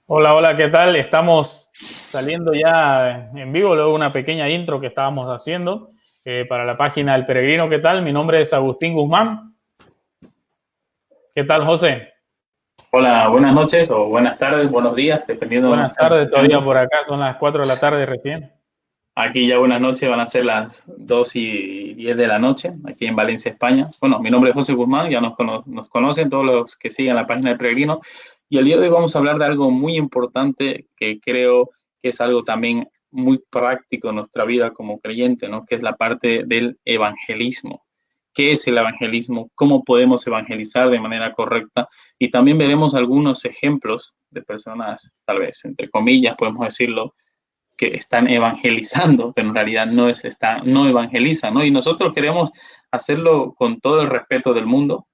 Hola, hola, ¿qué tal? Estamos saliendo ya en vivo, luego una pequeña intro que estábamos haciendo para la página del Peregrino. ¿Qué tal? Mi nombre es Agustín Guzmán. ¿Qué tal, José? Hola, buenas noches o buenas tardes, buenos días, dependiendo de donde Buenas estás tardes, todavía escuchando. por acá, son las 4 de la tarde recién. Aquí ya buenas noches, van a ser las 2:10 de la noche, aquí en Valencia, España. Bueno, mi nombre es José Guzmán, ya nos conocen todos los que siguen la página del Peregrino. Y el día de hoy vamos a hablar de algo muy importante que creo que es algo también muy práctico en nuestra vida como creyente, ¿no? Que es la parte del evangelismo. ¿Qué es el evangelismo? ¿Cómo podemos evangelizar de manera correcta? Y también veremos algunos ejemplos de personas, tal vez, entre comillas, podemos decirlo, que están evangelizando, pero en realidad no evangelizan, ¿no? Y nosotros queremos hacerlo con todo el respeto del mundo,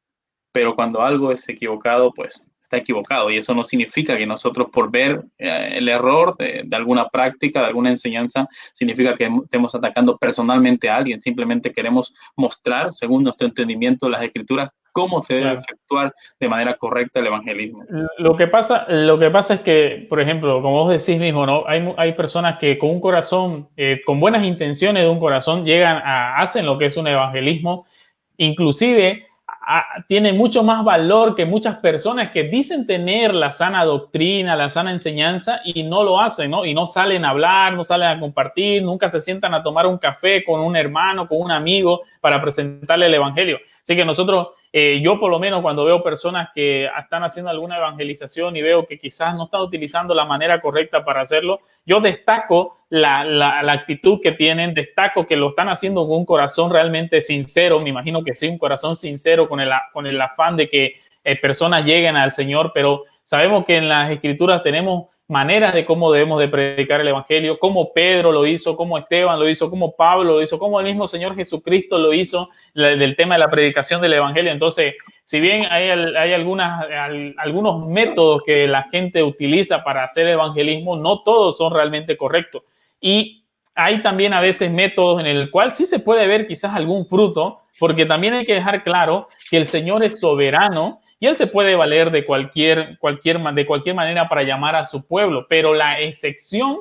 pero cuando algo es equivocado, pues está equivocado. Y eso no significa que nosotros por ver el error de alguna práctica, de alguna enseñanza, significa que estemos atacando personalmente a alguien. Simplemente queremos mostrar, según nuestro entendimiento de las escrituras, cómo se debe Claro. efectuar de manera correcta el evangelismo. Lo que pasa es que, por ejemplo, como vos decís mismo, ¿no? Hay personas que con un corazón, con buenas intenciones de un corazón, hacen lo que es un evangelismo, inclusive tienen mucho más valor que muchas personas que dicen tener la sana doctrina, la sana enseñanza y no lo hacen, ¿no? Y no salen a hablar, no salen a compartir, nunca se sientan a tomar un café con un hermano, con un amigo para presentarle el evangelio. Así que nosotros, yo por lo menos cuando veo personas que están haciendo alguna evangelización y veo que quizás no están utilizando la manera correcta para hacerlo, yo destaco la actitud que tienen, destaco que lo están haciendo con un corazón realmente sincero, me imagino que sí, un corazón sincero con el afán de que personas lleguen al Señor, pero sabemos que en las Escrituras tenemos maneras de cómo debemos de predicar el Evangelio, como Pedro lo hizo, como Esteban lo hizo, como Pablo lo hizo, como el mismo Señor Jesucristo lo hizo, del tema de la predicación del Evangelio. Entonces, si bien hay algunos métodos que la gente utiliza para hacer evangelismo, no todos son realmente correctos. Y hay también a veces métodos en el cual sí se puede ver quizás algún fruto, porque también hay que dejar claro que el Señor es soberano y Él se puede valer de cualquier manera para llamar a su pueblo, pero la excepción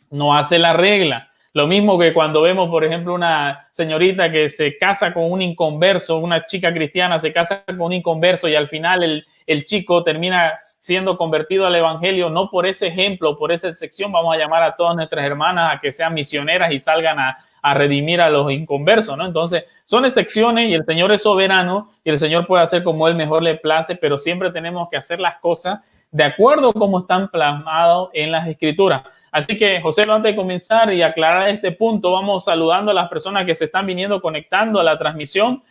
no hace la regla. Lo mismo que cuando vemos, por ejemplo, una señorita que se casa con un inconverso, una chica cristiana se casa con un inconverso y al final el chico termina siendo convertido al evangelio, no por ese ejemplo, por esa excepción, vamos a llamar a todas nuestras hermanas a que sean misioneras y salgan a redimir a los inconversos, ¿no? Entonces, son excepciones y el Señor es soberano y el Señor puede hacer como Él mejor le place, pero siempre tenemos que hacer las cosas de acuerdo a cómo están plasmados en las Escrituras. Así que, José, antes de comenzar y aclarar este punto, vamos saludando a las personas que se están viniendo conectando a la transmisión.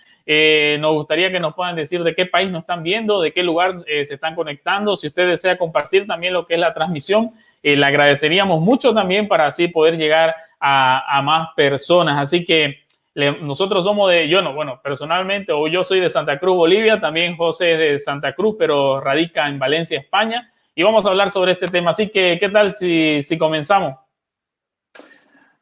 Nos gustaría que nos puedan decir de qué país nos están viendo, de qué lugar se están conectando. Si usted desea compartir también lo que es la transmisión, le agradeceríamos mucho también para así poder llegar a más personas. Así que nosotros somos personalmente, o yo soy de Santa Cruz, Bolivia, también José es de Santa Cruz, pero radica en Valencia, España. Y vamos a hablar sobre este tema. Así que, ¿qué tal si comenzamos?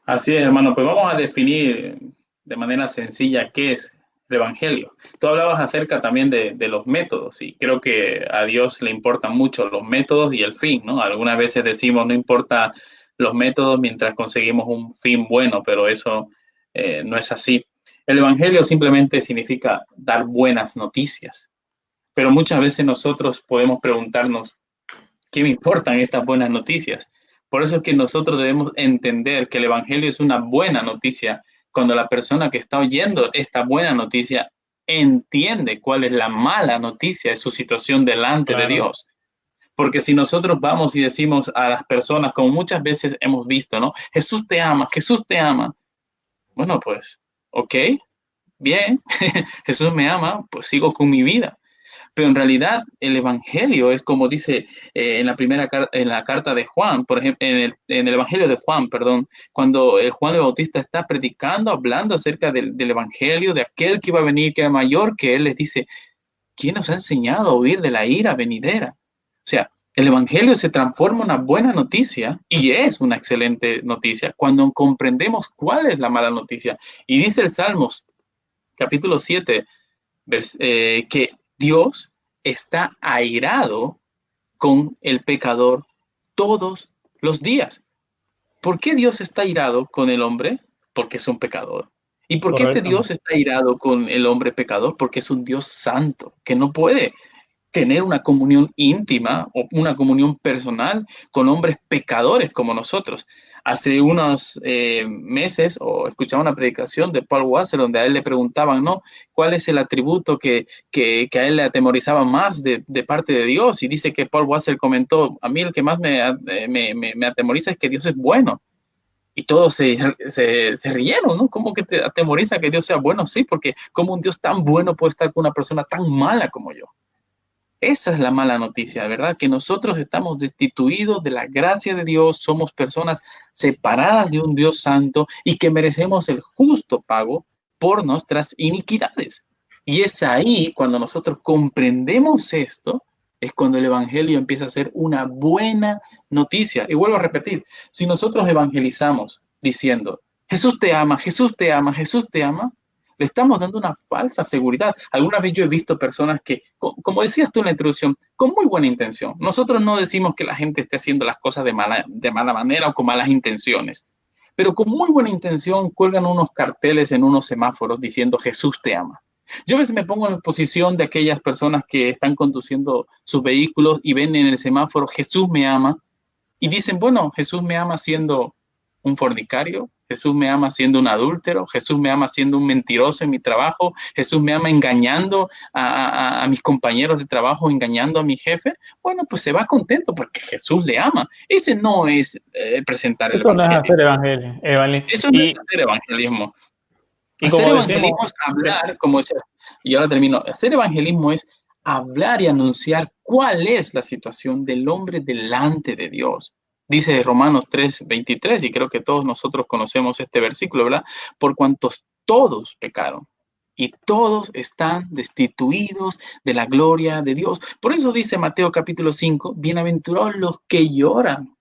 Así es, hermano, pues vamos a definir de manera sencilla qué es el Evangelio. Tú hablabas acerca también de los métodos y creo que a Dios le importan mucho los métodos y el fin, ¿no? Algunas veces decimos no importa los métodos mientras conseguimos un fin bueno, pero eso no es así. El Evangelio simplemente significa dar buenas noticias, pero muchas veces nosotros podemos preguntarnos, ¿qué me importan estas buenas noticias? Por eso es que nosotros debemos entender que el Evangelio es una buena noticia cuando la persona que está oyendo esta buena noticia entiende cuál es la mala noticia de su situación delante de Claro. Dios. Porque si nosotros vamos y decimos a las personas, como muchas veces hemos visto, ¿no? Jesús te ama, Jesús te ama. Bueno, pues, ok, bien, Jesús me ama, pues sigo con mi vida. Pero en realidad el Evangelio es como dice en la carta de Juan, por ejemplo, en el Evangelio de Juan, perdón, cuando el Juan el Bautista está predicando, hablando acerca del Evangelio, de aquel que iba a venir, que era mayor que él, les dice, ¿quién nos ha enseñado a huir de la ira venidera? O sea, el Evangelio se transforma en una buena noticia y es una excelente noticia cuando comprendemos cuál es la mala noticia. Y dice el Salmos, capítulo 7, que Dios está airado con el pecador todos los días. ¿Por qué Dios está airado con el hombre? Porque es un pecador. ¿Y por qué este Correcto. Dios está airado con el hombre pecador? Porque es un Dios santo, que no puede tener una comunión íntima o una comunión personal con hombres pecadores como nosotros. Hace unos meses escuchaba una predicación de Paul Wasser donde a él le preguntaban, ¿no? ¿Cuál es el atributo que a él le atemorizaba más de parte de Dios? Y dice que Paul Wasser comentó, a mí el que más me atemoriza es que Dios es bueno. Y todos se rieron, ¿no? ¿Cómo que te atemoriza que Dios sea bueno? Sí, porque como un Dios tan bueno puede estar con una persona tan mala como yo. Esa es la mala noticia, ¿verdad? Que nosotros estamos destituidos de la gracia de Dios, somos personas separadas de un Dios santo y que merecemos el justo pago por nuestras iniquidades. Y es ahí cuando nosotros comprendemos esto, es cuando el Evangelio empieza a ser una buena noticia. Y vuelvo a repetir, si nosotros evangelizamos diciendo, Jesús te ama, Jesús te ama, Jesús te ama, le estamos dando una falsa seguridad. Alguna vez yo he visto personas que, como decías tú en la introducción, con muy buena intención. Nosotros no decimos que la gente esté haciendo las cosas de mala manera o con malas intenciones, pero con muy buena intención cuelgan unos carteles en unos semáforos diciendo Jesús te ama. Yo a veces me pongo en la posición de aquellas personas que están conduciendo sus vehículos y ven en el semáforo Jesús me ama y dicen, bueno, Jesús me ama siendo un fornicario, Jesús me ama siendo un adúltero, Jesús me ama siendo un mentiroso en mi trabajo, Jesús me ama engañando a mis compañeros de trabajo, engañando a mi jefe. Bueno, pues se va contento porque Jesús le ama. Ese no es presentar el Eso no es evangelio. hacer evangelio. Eso no es hacer evangelismo. Y Hacer como evangelismo decimos, es hablar, como decía, y ahora termino, hacer evangelismo es hablar y anunciar cuál es la situación del hombre delante de Dios. Dice Romanos 3:23, y creo que todos nosotros conocemos este versículo, ¿verdad? Por cuantos todos pecaron y todos están destituidos de la gloria de Dios. Por eso dice Mateo capítulo 5, bienaventurados los que lloran,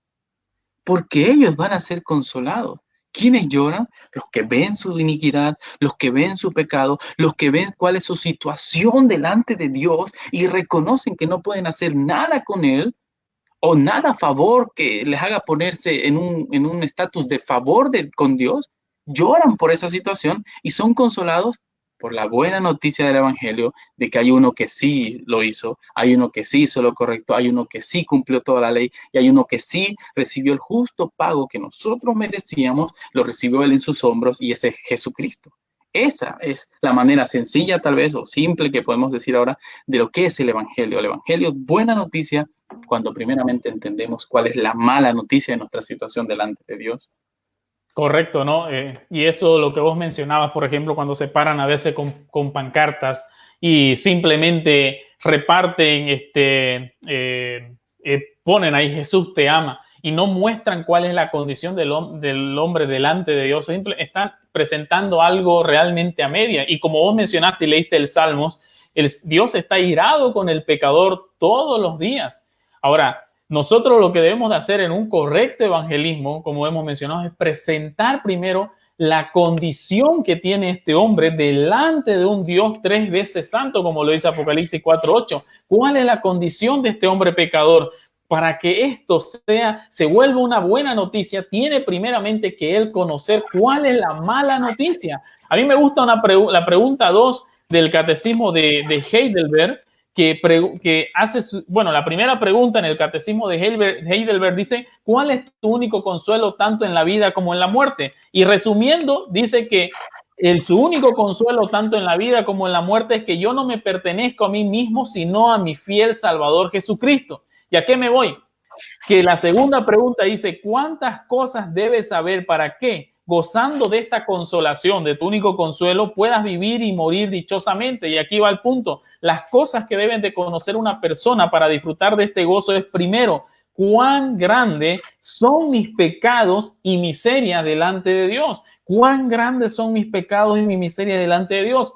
porque ellos van a ser consolados. ¿Quiénes lloran? Los que ven su iniquidad, los que ven su pecado, los que ven cuál es su situación delante de Dios y reconocen que no pueden hacer nada con Él o nada a favor que les haga ponerse en un estatus de favor con Dios. Lloran por esa situación y son consolados por la buena noticia del Evangelio de que hay uno que sí lo hizo, hay uno que sí hizo lo correcto, hay uno que sí cumplió toda la ley y hay uno que sí recibió el justo pago que nosotros merecíamos, lo recibió él en sus hombros y ese es Jesucristo. Esa es la manera sencilla tal vez o simple que podemos decir ahora de lo que es el Evangelio. El Evangelio es buena noticia cuando primeramente entendemos cuál es la mala noticia de nuestra situación delante de Dios. correcto, ¿no? Y eso, lo que vos mencionabas, por ejemplo, cuando se paran a veces con pancartas y simplemente reparten, ponen ahí Jesús te ama y no muestran cuál es la condición del hombre delante de Dios. Están presentando algo realmente a media. Y como vos mencionaste y leíste el Salmos, Dios está irado con el pecador todos los días. Ahora, nosotros lo que debemos de hacer en un correcto evangelismo, como hemos mencionado, es presentar primero la condición que tiene este hombre delante de un Dios 3 veces santo, como lo dice Apocalipsis 4:8. ¿Cuál es la condición de este hombre pecador? Para que esto se vuelva una buena noticia, tiene primeramente que él conocer cuál es la mala noticia. A mí me gusta la pregunta 2 del catecismo de Heidelberg, que hace, bueno, la primera pregunta en el catecismo de Heidelberg dice, ¿cuál es tu único consuelo tanto en la vida como en la muerte? Y resumiendo, dice que su único consuelo tanto en la vida como en la muerte es que yo no me pertenezco a mí mismo, sino a mi fiel Salvador Jesucristo. ¿Y a qué me voy? Que la segunda pregunta dice, ¿cuántas cosas debes saber para qué, gozando de esta consolación, de tu único consuelo, puedas vivir y morir dichosamente? Y aquí va el punto. Las cosas que deben de conocer una persona para disfrutar de este gozo es, primero, cuán grandes son mis pecados y miseria delante de Dios. Cuán grandes son mis pecados y mi miseria delante de Dios.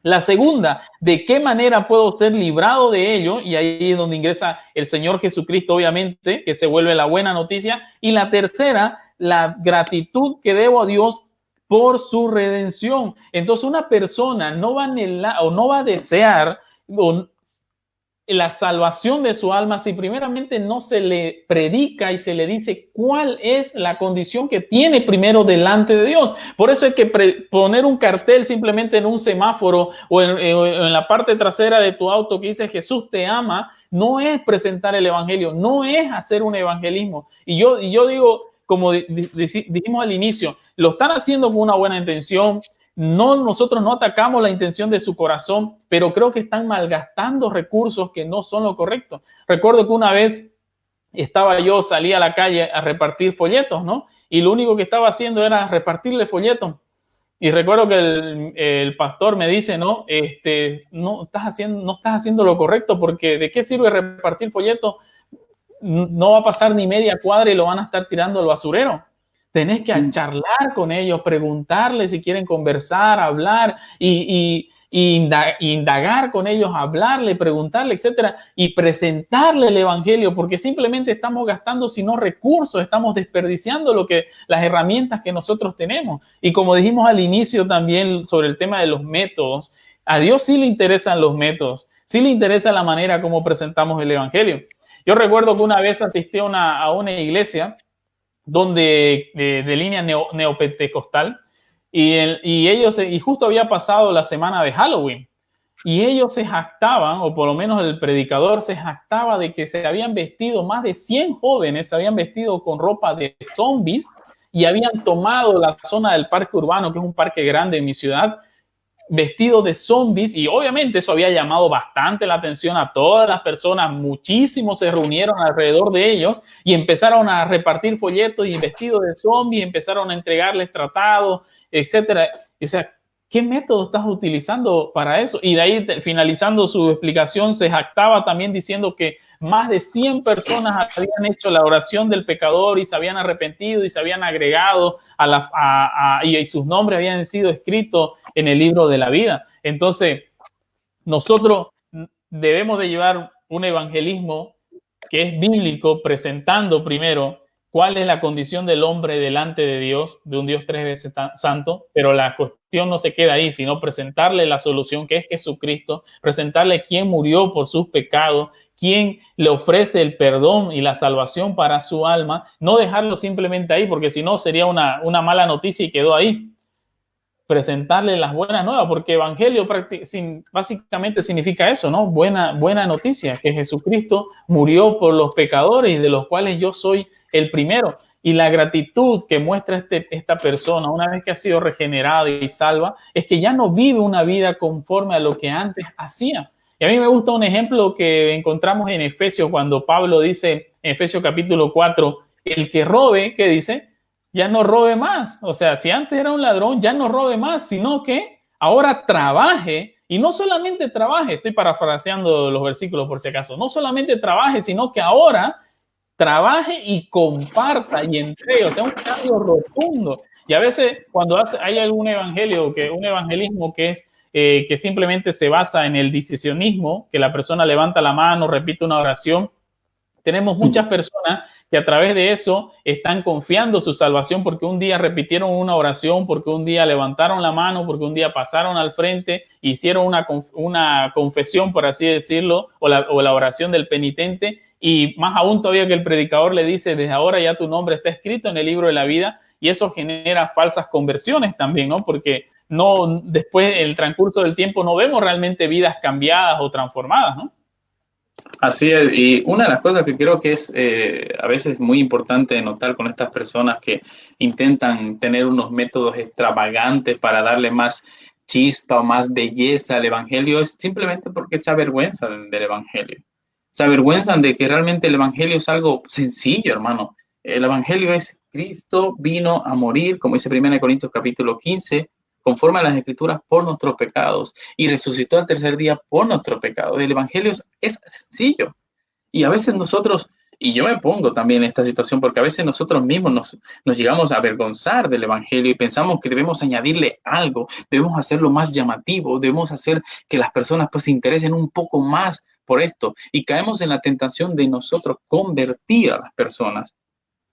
La segunda, ¿de qué manera puedo ser librado de ello? Y ahí es donde ingresa el Señor Jesucristo, obviamente, que se vuelve la buena noticia. Y la tercera, la gratitud que debo a Dios por su redención. Entonces, una persona no va a desear la salvación de su alma si primeramente no se le predica y se le dice cuál es la condición que tiene primero delante de Dios? Por eso hay que poner un cartel simplemente en un semáforo o en la parte trasera de tu auto que dice Jesús te ama. No es presentar el evangelio, no es hacer un evangelismo. Y yo digo, como dijimos al inicio, lo están haciendo con una buena intención. No, nosotros no atacamos la intención de su corazón, pero creo que están malgastando recursos que no son lo correcto. Recuerdo que una vez salí a la calle a repartir folletos, ¿no? Y lo único que estaba haciendo era repartirle folletos. Y recuerdo que el pastor me dice, no, no estás haciendo lo correcto, porque ¿de qué sirve repartir folletos? No va a pasar ni media cuadra y lo van a estar tirando al basurero. Tenés que charlar con ellos, preguntarles si quieren conversar, hablar y indagar con ellos, hablarle, preguntarle, etcétera, y presentarle el evangelio, porque simplemente estamos gastando, si no recursos, estamos desperdiciando las herramientas que nosotros tenemos. Y como dijimos al inicio también sobre el tema de los métodos, a Dios sí le interesan los métodos, sí le interesa la manera como presentamos el evangelio. Yo recuerdo que una vez asistí a una iglesia donde de línea neopentecostal, y justo había pasado la semana de Halloween, y ellos se jactaban, o por lo menos el predicador se jactaba de que se habían vestido, más de 100 jóvenes se habían vestido con ropa de zombies y habían tomado la zona del parque urbano, que es un parque grande en mi ciudad, vestidos de zombies, y obviamente eso había llamado bastante la atención a todas las personas. Muchísimos se reunieron alrededor de ellos y empezaron a repartir folletos y vestidos de zombies, empezaron a entregarles tratados, etcétera. O sea, ¿qué método estás utilizando para eso? Y de ahí, finalizando su explicación, se jactaba también diciendo que más de 100 personas habían hecho la oración del pecador y se habían arrepentido y se habían agregado y sus nombres habían sido escritos en el libro de la vida. Entonces, nosotros debemos de llevar un evangelismo que es bíblico, presentando primero cuál es la condición del hombre delante de Dios, de un Dios 3 veces santo, pero la cuestión no se queda ahí, sino presentarle la solución, que es Jesucristo, presentarle quién murió por sus pecados, quién le ofrece el perdón y la salvación para su alma, no dejarlo simplemente ahí, porque si no sería una mala noticia y quedó ahí. Presentarle las buenas nuevas, porque evangelio básicamente significa eso, ¿no? Buena noticia, que Jesucristo murió por los pecadores, de los cuales yo soy el primero. Y la gratitud que muestra esta persona una vez que ha sido regenerada y salva es que ya no vive una vida conforme a lo que antes hacía. Y a mí me gusta un ejemplo que encontramos en Efesios, cuando Pablo dice en Efesios capítulo 4, el que robe, ¿qué dice? Ya no robe más. O sea, si antes era un ladrón, ya no robe más, sino que ahora trabaje, y no solamente trabaje, estoy parafraseando los versículos por si acaso, no solamente trabaje, sino que ahora trabaje y comparta y entregue. O sea, un cambio rotundo. Y a veces cuando hay algún evangelismo que es que simplemente se basa en el decisionismo, que la persona levanta la mano, repite una oración, tenemos muchas personas que a través de eso están confiando su salvación porque un día repitieron una oración, porque un día levantaron la mano, porque un día pasaron al frente, hicieron una confesión, por así decirlo, o la oración del penitente, y más aún todavía que el predicador le dice, desde ahora ya tu nombre está escrito en el libro de la vida, y eso genera falsas conversiones también, ¿no? Porque no, después, el transcurso del tiempo, no vemos realmente vidas cambiadas o transformadas, ¿no? Así es, y una de las cosas que creo que es a veces muy importante notar con estas personas que intentan tener unos métodos extravagantes para darle más chispa o más belleza al evangelio es simplemente porque se avergüenzan del evangelio. Se avergüenzan de que realmente el evangelio es algo sencillo, hermano. El evangelio es Cristo vino a morir, como dice 1 Corintios capítulo 15, conforme a las escrituras por nuestros pecados y resucitó al tercer día por nuestros pecados. El evangelio es sencillo. Y a veces nosotros, y yo me pongo también en esta situación, porque a veces nosotros mismos nos llegamos a avergonzar del evangelio y pensamos que debemos añadirle algo, debemos hacerlo más llamativo, debemos hacer que las personas pues se interesen un poco más por esto y caemos en la tentación de nosotros convertir a las personas.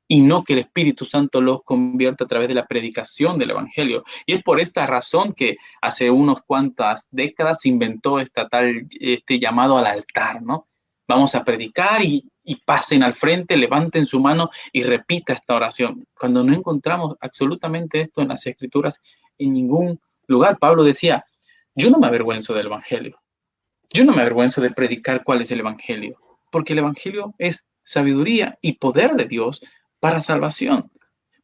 y no que el Espíritu Santo los convierta a través de la predicación del Evangelio. Y es por esta razón que hace unos cuantas décadas se inventó este llamado al altar, ¿no? Vamos a predicar y pasen al frente, levanten su mano y repita esta oración. Cuando no encontramos absolutamente esto en las Escrituras, en ningún lugar. Pablo decía, yo no me avergüenzo del Evangelio. Yo no me avergüenzo de predicar cuál es el Evangelio, porque el Evangelio es sabiduría y poder de Dios para salvación.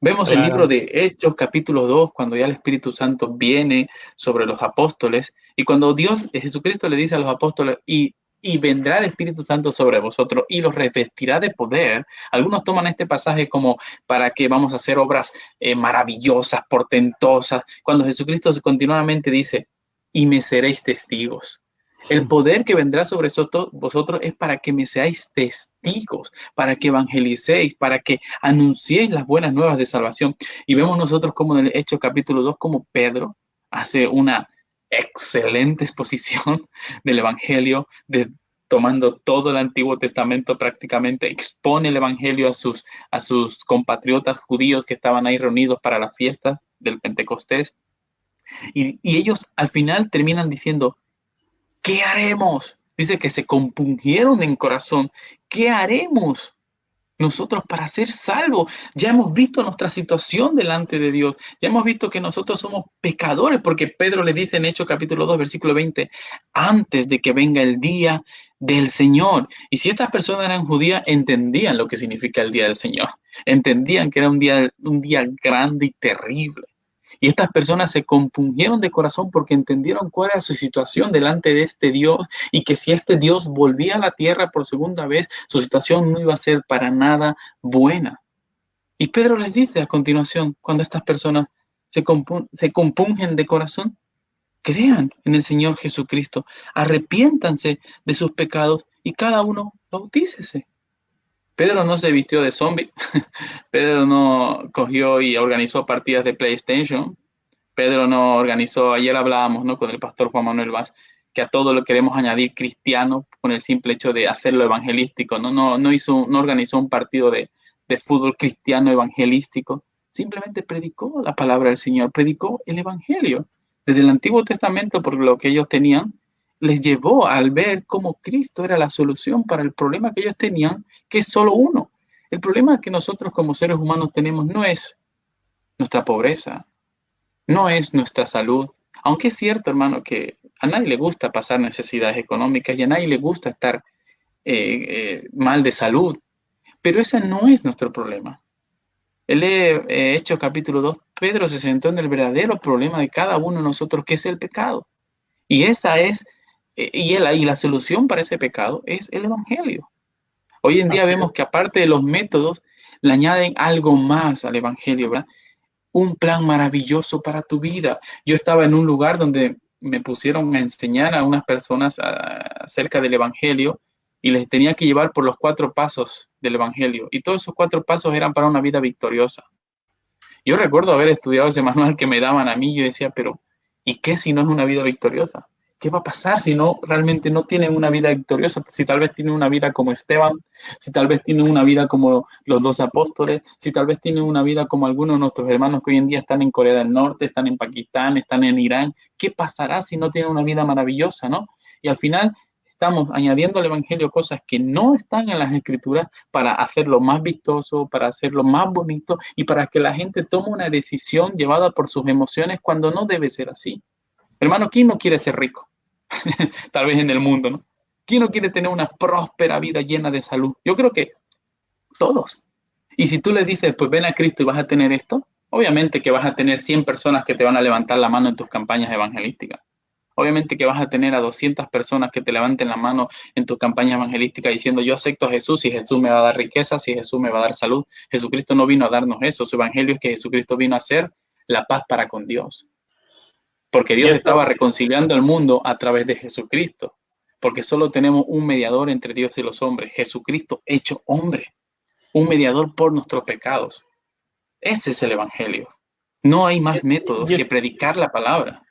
Vemos el libro Claro. de Hechos, capítulo 2, cuando ya el Espíritu Santo viene sobre los apóstoles, y cuando Jesucristo le dice a los apóstoles, y vendrá el Espíritu Santo sobre vosotros y los revestirá de poder. Algunos toman este pasaje como para que vamos a hacer obras maravillosas, portentosas, cuando Jesucristo continuamente dice, y me seréis testigos. El poder que vendrá sobre vosotros es para que me seáis testigos, para que evangelicéis, para que anunciéis las buenas nuevas de salvación. Y vemos nosotros como en el Hechos capítulo 2, como Pedro hace una excelente exposición del Evangelio, tomando todo el Antiguo Testamento prácticamente, expone el Evangelio a sus compatriotas judíos que estaban ahí reunidos para la fiesta del Pentecostés. Y ellos al final terminan diciendo, ¿qué haremos? Dice que se compungieron en corazón. ¿Qué haremos nosotros para ser salvos? Ya hemos visto nuestra situación delante de Dios. Ya hemos visto que nosotros somos pecadores, porque Pedro le dice en Hechos capítulo 2, versículo 20, antes de que venga el día del Señor. Y si estas personas eran judías, entendían lo que significa el día del Señor. Entendían que era un día grande y terrible. Y estas personas se compungieron de corazón porque entendieron cuál era su situación delante de este Dios y que si este Dios volvía a la tierra por segunda vez, su situación no iba a ser para nada buena. Y Pedro les dice a continuación, cuando estas personas se compungen de corazón, crean en el Señor Jesucristo, arrepiéntanse de sus pecados y cada uno bautícese. Pedro no se vistió de zombie, Pedro no cogió y organizó partidas de PlayStation, Pedro no organizó, ayer hablábamos, ¿no?, con el pastor Juan Manuel Vaz, que a todo lo queremos añadir cristiano con el simple hecho de hacerlo evangelístico, no organizó un partido de fútbol cristiano evangelístico, simplemente predicó la palabra del Señor, predicó el evangelio. Desde el Antiguo Testamento, por lo que ellos tenían, les llevó al ver cómo Cristo era la solución para el problema que ellos tenían, que es solo uno. El problema que nosotros como seres humanos tenemos no es nuestra pobreza, no es nuestra salud, aunque es cierto, hermano, que a nadie le gusta pasar necesidades económicas y a nadie le gusta estar mal de salud, pero ese no es nuestro problema. El Hechos capítulo 2, Pedro se centró en el verdadero problema de cada uno de nosotros, que es el pecado. Y esa es, y la solución para ese pecado es el Evangelio. Hoy en día Así vemos es. que aparte de los métodos, le añaden algo más al Evangelio, ¿verdad? Un plan maravilloso para tu vida. Yo estaba en un lugar donde me pusieron a enseñar a unas personas acerca del Evangelio y les tenía que llevar por los 4 pasos del Evangelio. Y todos esos 4 pasos eran para una vida victoriosa. Yo recuerdo haber estudiado ese manual que me daban a mí. Yo decía, pero ¿y qué si no es una vida victoriosa? ¿Qué va a pasar si no realmente no tienen una vida victoriosa? Si tal vez tienen una vida como Esteban, si tal vez tienen una vida como los 2 apóstoles, si tal vez tienen una vida como algunos de nuestros hermanos que hoy en día están en Corea del Norte, están en Pakistán, están en Irán. ¿Qué pasará si no tienen una vida maravillosa, no? Y al final estamos añadiendo al Evangelio cosas que no están en las Escrituras para hacerlo más vistoso, para hacerlo más bonito y para que la gente tome una decisión llevada por sus emociones cuando no debe ser así. Hermano, ¿quién no quiere ser rico? Tal vez en el mundo, ¿no? ¿Quién no quiere tener una próspera vida llena de salud? Yo creo que todos. Y si tú le dices, pues ven a Cristo y vas a tener esto, obviamente que vas a tener 100 personas que te van a levantar la mano en tus campañas evangelísticas. Obviamente que vas a tener a 200 personas que te levanten la mano en tus campañas evangelísticas diciendo, yo acepto a Jesús y Jesús me va a dar riqueza, si Jesús me va a dar salud. Jesucristo no vino a darnos eso. Su evangelio es que Jesucristo vino a hacer la paz para con Dios. Porque Y Dios eso, estaba reconciliando el mundo a través de Jesucristo. Porque solo tenemos un mediador entre Dios y los hombres, Jesucristo hecho hombre, un mediador por nuestros pecados. Ese es el evangelio. No hay más métodos y que es- predicar la palabra.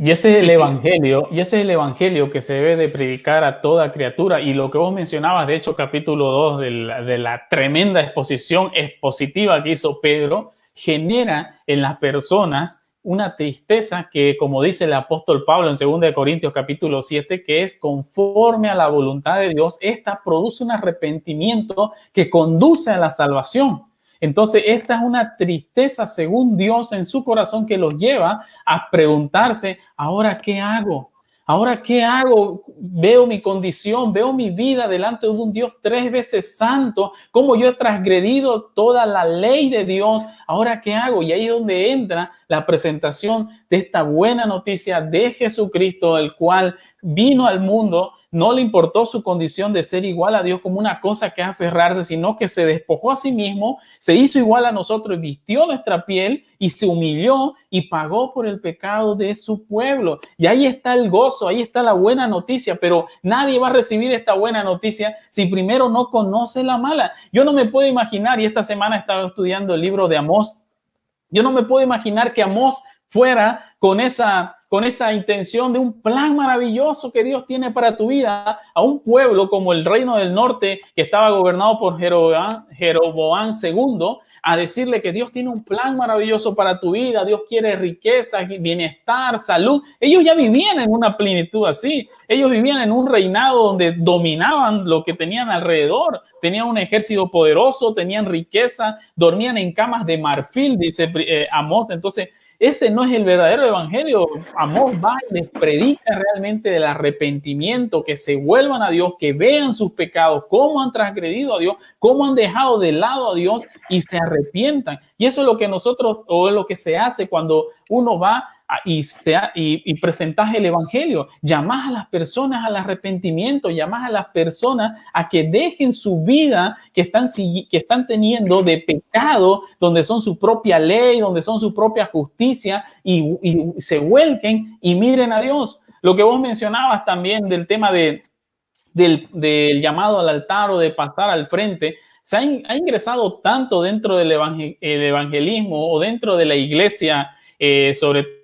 Y ese es Sí, el sí. evangelio, y ese es el evangelio que se debe de predicar a toda criatura. Y lo que vos mencionabas, de hecho, capítulo 2 de la tremenda exposición expositiva que hizo Pedro, genera en las personas una tristeza que, como dice el apóstol Pablo en 2 Corintios capítulo 7, que es conforme a la voluntad de Dios, esta produce un arrepentimiento que conduce a la salvación. Entonces, esta es una tristeza según Dios en su corazón que los lleva a preguntarse, ¿ahora qué hago? ¿Ahora qué hago? Veo mi condición, veo mi vida delante de un Dios 3 veces santo, cómo yo he transgredido toda la ley de Dios. ¿Ahora qué hago? Y ahí es donde entra la presentación de esta buena noticia de Jesucristo, el cual vino al mundo, no le importó su condición de ser igual a Dios como una cosa que aferrarse, sino que se despojó a sí mismo, se hizo igual a nosotros y vistió nuestra piel y se humilló y pagó por el pecado de su pueblo. Y ahí está el gozo, ahí está la buena noticia, pero nadie va a recibir esta buena noticia si primero no conoce la mala. Yo no me puedo imaginar, y esta semana estaba estudiando el libro de Amós, yo no me puedo imaginar que Amós fuera con esa intención de un plan maravilloso que Dios tiene para tu vida, a un pueblo como el Reino del Norte, que estaba gobernado por Jeroboam II, a decirle que Dios tiene un plan maravilloso para tu vida, Dios quiere riqueza, bienestar, salud. Ellos ya vivían en una plenitud así, ellos vivían en un reinado donde dominaban lo que tenían alrededor, tenían un ejército poderoso, tenían riqueza, dormían en camas de marfil, dice Amós. Entonces, ese no es el verdadero evangelio. Amós va y les predica realmente del arrepentimiento, que se vuelvan a Dios, que vean sus pecados, cómo han transgredido a Dios, cómo han dejado de lado a Dios y se arrepientan. Y eso es lo que nosotros, o es lo que se hace cuando uno va y presentas el evangelio, llamas a las personas al arrepentimiento, llamas a las personas a que dejen su vida que están teniendo de pecado, donde son su propia ley, donde son su propia justicia, y se vuelquen y miren a Dios. Lo que vos mencionabas también del tema del llamado al altar o de pasar al frente, se ha ingresado tanto dentro del evangelismo o dentro de la iglesia, sobre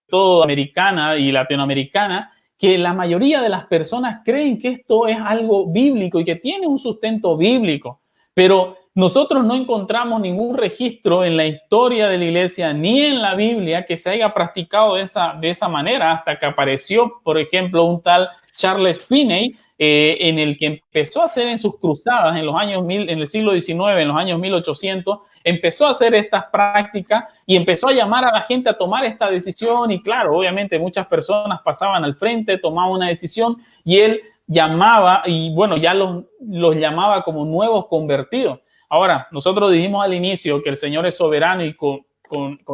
todo americana y latinoamericana, que la mayoría de las personas creen que esto es algo bíblico y que tiene un sustento bíblico, pero nosotros no encontramos ningún registro en la historia de la iglesia ni en la Biblia que se haya practicado de esa manera, hasta que apareció, por ejemplo, un tal Charles Finney, en el que empezó a hacer en sus cruzadas en los años en el siglo XIX, en los años 1800, empezó a hacer estas prácticas y empezó a llamar a la gente a tomar esta decisión. Y claro, obviamente muchas personas pasaban al frente, tomaban una decisión y él llamaba, y bueno, ya los llamaba como nuevos convertidos. Ahora, nosotros dijimos al inicio que el Señor es soberano, y con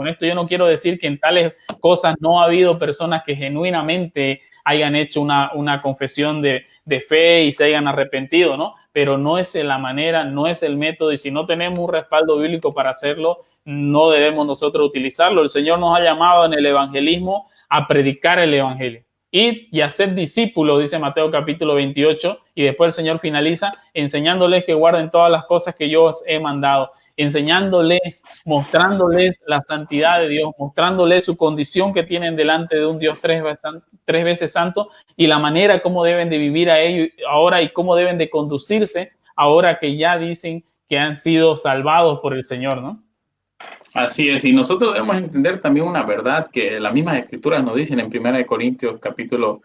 esto yo no quiero decir que en tales cosas no ha habido personas que genuinamente hayan hecho una confesión de fe y se hayan arrepentido, ¿no? Pero no es la manera, no es el método, y si no tenemos un respaldo bíblico para hacerlo, no debemos nosotros utilizarlo. El Señor nos ha llamado en el evangelismo a predicar el evangelio. Ir y hacer discípulos, dice Mateo capítulo 28, y después el Señor finaliza enseñándoles que guarden todas las cosas que yo os he mandado, enseñándoles, mostrándoles la santidad de Dios, mostrándoles su condición que tienen delante de un Dios tres veces santo, y la manera como deben de vivir a ellos ahora y cómo deben de conducirse ahora que ya dicen que han sido salvados por el Señor, ¿no? Así es, y nosotros debemos entender también una verdad que las mismas escrituras nos dicen en 1 Corintios capítulo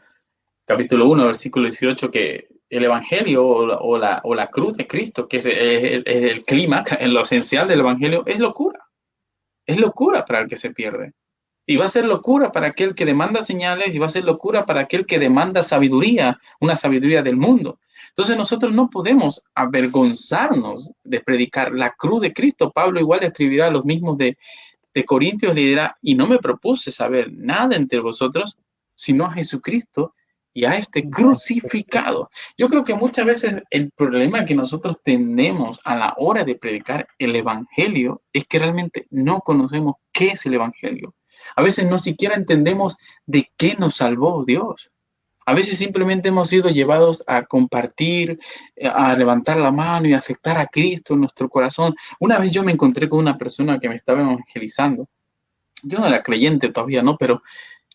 1, versículo 18, que el evangelio o la cruz de Cristo, que es el clímax, lo esencial del evangelio, es locura para el que se pierde. Y va a ser locura para aquel que demanda señales, y va a ser locura para aquel que demanda sabiduría, una sabiduría del mundo. Entonces nosotros no podemos avergonzarnos de predicar la cruz de Cristo. Pablo igual escribirá a los mismos de Corintios, le dirá: y no me propuse saber nada entre vosotros, sino a Jesucristo y a este crucificado. Yo creo que muchas veces el problema que nosotros tenemos a la hora de predicar el evangelio es que realmente no conocemos qué es el evangelio. A veces no siquiera entendemos de qué nos salvó Dios. A veces simplemente hemos sido llevados a compartir, a levantar la mano y a aceptar a Cristo en nuestro corazón. Una vez yo me encontré con una persona que me estaba evangelizando. Yo no era creyente todavía, ¿no? Pero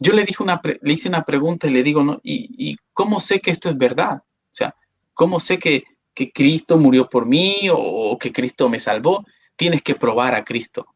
Yo le hice una pregunta y le digo, ¿no? ¿Y cómo sé que esto es verdad? O sea, ¿cómo sé que Cristo murió por mí o que Cristo me salvó? Tienes que probar a Cristo.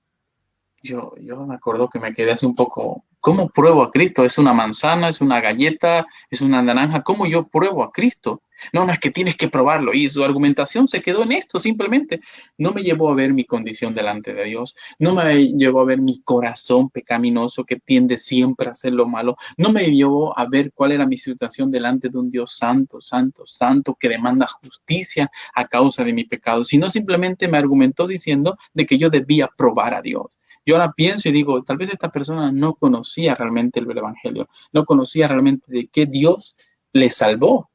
Yo me acuerdo que me quedé así un poco, ¿cómo pruebo a Cristo? ¿Es una manzana? ¿Es una galleta? ¿Es una naranja? ¿Cómo yo pruebo a Cristo? No, no, es que tienes que probarlo. Y su argumentación se quedó en esto, simplemente. No me llevó a ver mi condición delante de Dios. No me llevó a ver mi corazón pecaminoso que tiende siempre a hacer lo malo. No me llevó a ver cuál era mi situación delante de un Dios santo, santo, santo, que demanda justicia a causa de mi pecado, sino simplemente me argumentó diciendo de que yo debía probar a Dios. Yo ahora pienso y digo, tal vez esta persona no conocía realmente el Evangelio, no conocía realmente de qué Dios le salvó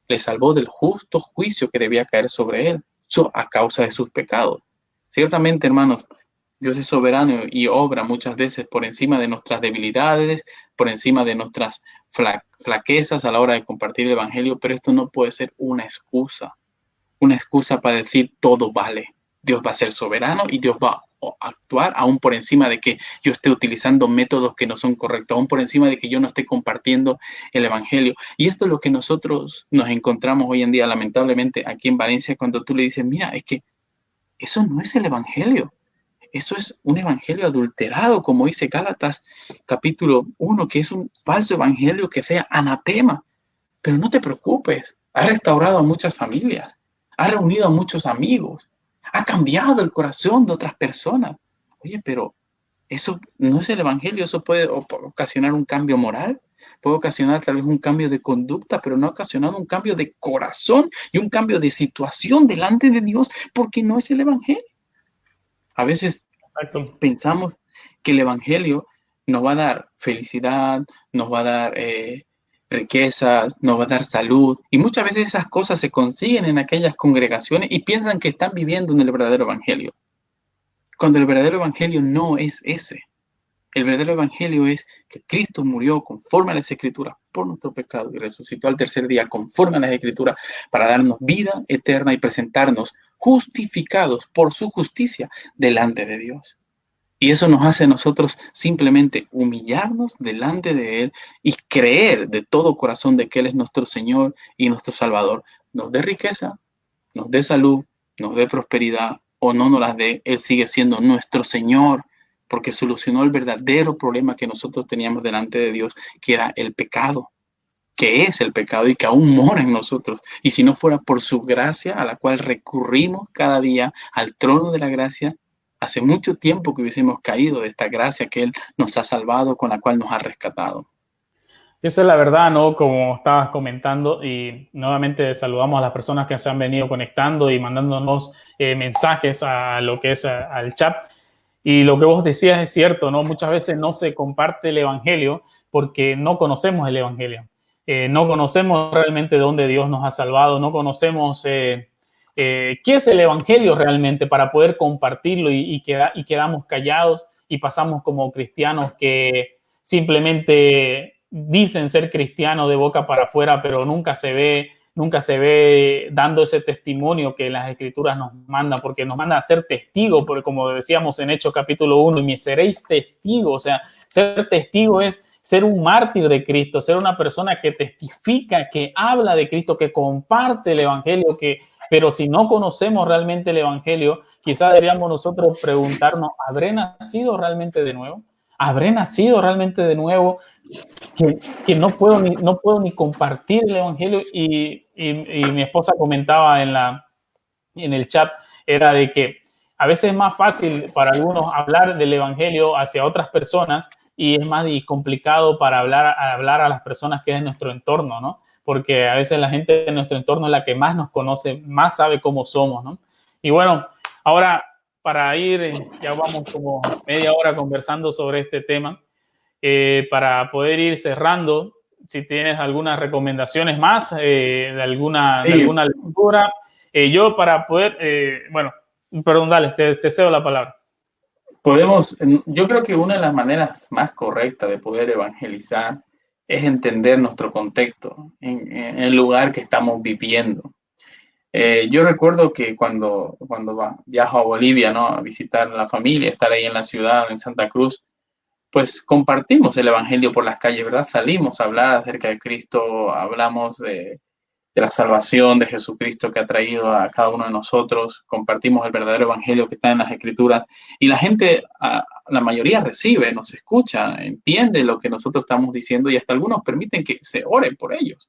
del justo juicio que debía caer sobre él a causa de sus pecados. Ciertamente, hermanos, Dios es soberano y obra muchas veces por encima de nuestras debilidades, por encima de nuestras flaquezas a la hora de compartir el Evangelio, pero esto no puede ser una excusa para decir todo vale. Dios va a ser soberano y Dios va a actuar aún por encima de que yo esté utilizando métodos que no son correctos, aún por encima de que yo no esté compartiendo el Evangelio. Y esto es lo que nosotros nos encontramos hoy en día, lamentablemente, aquí en Valencia, cuando tú le dices, mira, es que eso no es el Evangelio. Eso es un evangelio adulterado, como dice Gálatas capítulo 1, que es un falso evangelio que sea anatema. Pero no te preocupes, ha restaurado a muchas familias, ha reunido a muchos amigos, ha cambiado el corazón de otras personas. Oye, pero eso no es el evangelio, eso puede ocasionar un cambio moral, puede ocasionar tal vez un cambio de conducta, pero no ha ocasionado un cambio de corazón y un cambio de situación delante de Dios, porque no es el evangelio. A veces Exacto. pensamos que el evangelio nos va a dar felicidad, nos va a dar riquezas, nos va a dar salud. Y muchas veces esas cosas se consiguen en aquellas congregaciones y piensan que están viviendo en el verdadero evangelio. Cuando el verdadero evangelio no es ese. El verdadero evangelio es que Cristo murió conforme a las escrituras por nuestro pecado y resucitó al tercer día conforme a las escrituras para darnos vida eterna y presentarnos justificados por su justicia delante de Dios. Y eso nos hace a nosotros simplemente humillarnos delante de Él y creer de todo corazón de que Él es nuestro Señor y nuestro Salvador. Nos dé riqueza, nos dé salud, nos dé prosperidad o no nos las dé, Él sigue siendo nuestro Señor porque solucionó el verdadero problema que nosotros teníamos delante de Dios, que era el pecado, que es el pecado y que aún mora en nosotros. Y si no fuera por su gracia a la cual recurrimos cada día al trono de la gracia, hace mucho tiempo que hubiésemos caído de esta gracia que Él nos ha salvado, con la cual nos ha rescatado. Esa es la verdad, ¿no? Como estabas comentando, y nuevamente saludamos a las personas que se han venido conectando y mandándonos mensajes a lo que es al chat. Y lo que vos decías es cierto, ¿no? Muchas veces no se comparte el evangelio porque no conocemos el evangelio. No conocemos realmente de dónde Dios nos ha salvado, no conocemos qué es el evangelio realmente para poder compartirlo y quedamos callados y pasamos como cristianos que simplemente dicen ser cristianos de boca para afuera, pero nunca se ve dando ese testimonio que las escrituras nos mandan, porque nos mandan a ser testigos, porque como decíamos en Hechos capítulo 1, y me seréis testigos, o sea, ser testigo es ser un mártir de Cristo, ser una persona que testifica, que habla de Cristo, que comparte el evangelio, pero si no conocemos realmente el evangelio, quizás deberíamos nosotros preguntarnos, ¿habré nacido realmente de nuevo? ¿Habré nacido realmente de nuevo? Que no puedo ni compartir el evangelio y mi esposa comentaba en el chat, era de que a veces es más fácil para algunos hablar del evangelio hacia otras personas y es más complicado para hablar a las personas que es nuestro entorno, ¿no? Porque a veces la gente de nuestro entorno es la que más nos conoce, más sabe cómo somos, ¿no? Y bueno, ahora para ir, ya vamos como media hora conversando sobre este tema. Para poder ir cerrando, si tienes algunas recomendaciones más de Sí, alguna lectura, yo para poder, bueno, perdón, dale, te cedo la palabra. yo creo que una de las maneras más correctas de poder evangelizar es entender nuestro contexto, en el lugar que estamos viviendo. Yo recuerdo que cuando viajo a Bolivia, ¿no? A visitar a la familia, estar ahí en la ciudad, en Santa Cruz, pues compartimos el Evangelio por las calles, ¿verdad? Salimos a hablar acerca de Cristo, hablamos de la salvación de Jesucristo que ha traído a cada uno de nosotros, compartimos el verdadero Evangelio que está en las Escrituras y la gente, la mayoría recibe, nos escucha, entiende lo que nosotros estamos diciendo y hasta algunos permiten que se ore por ellos.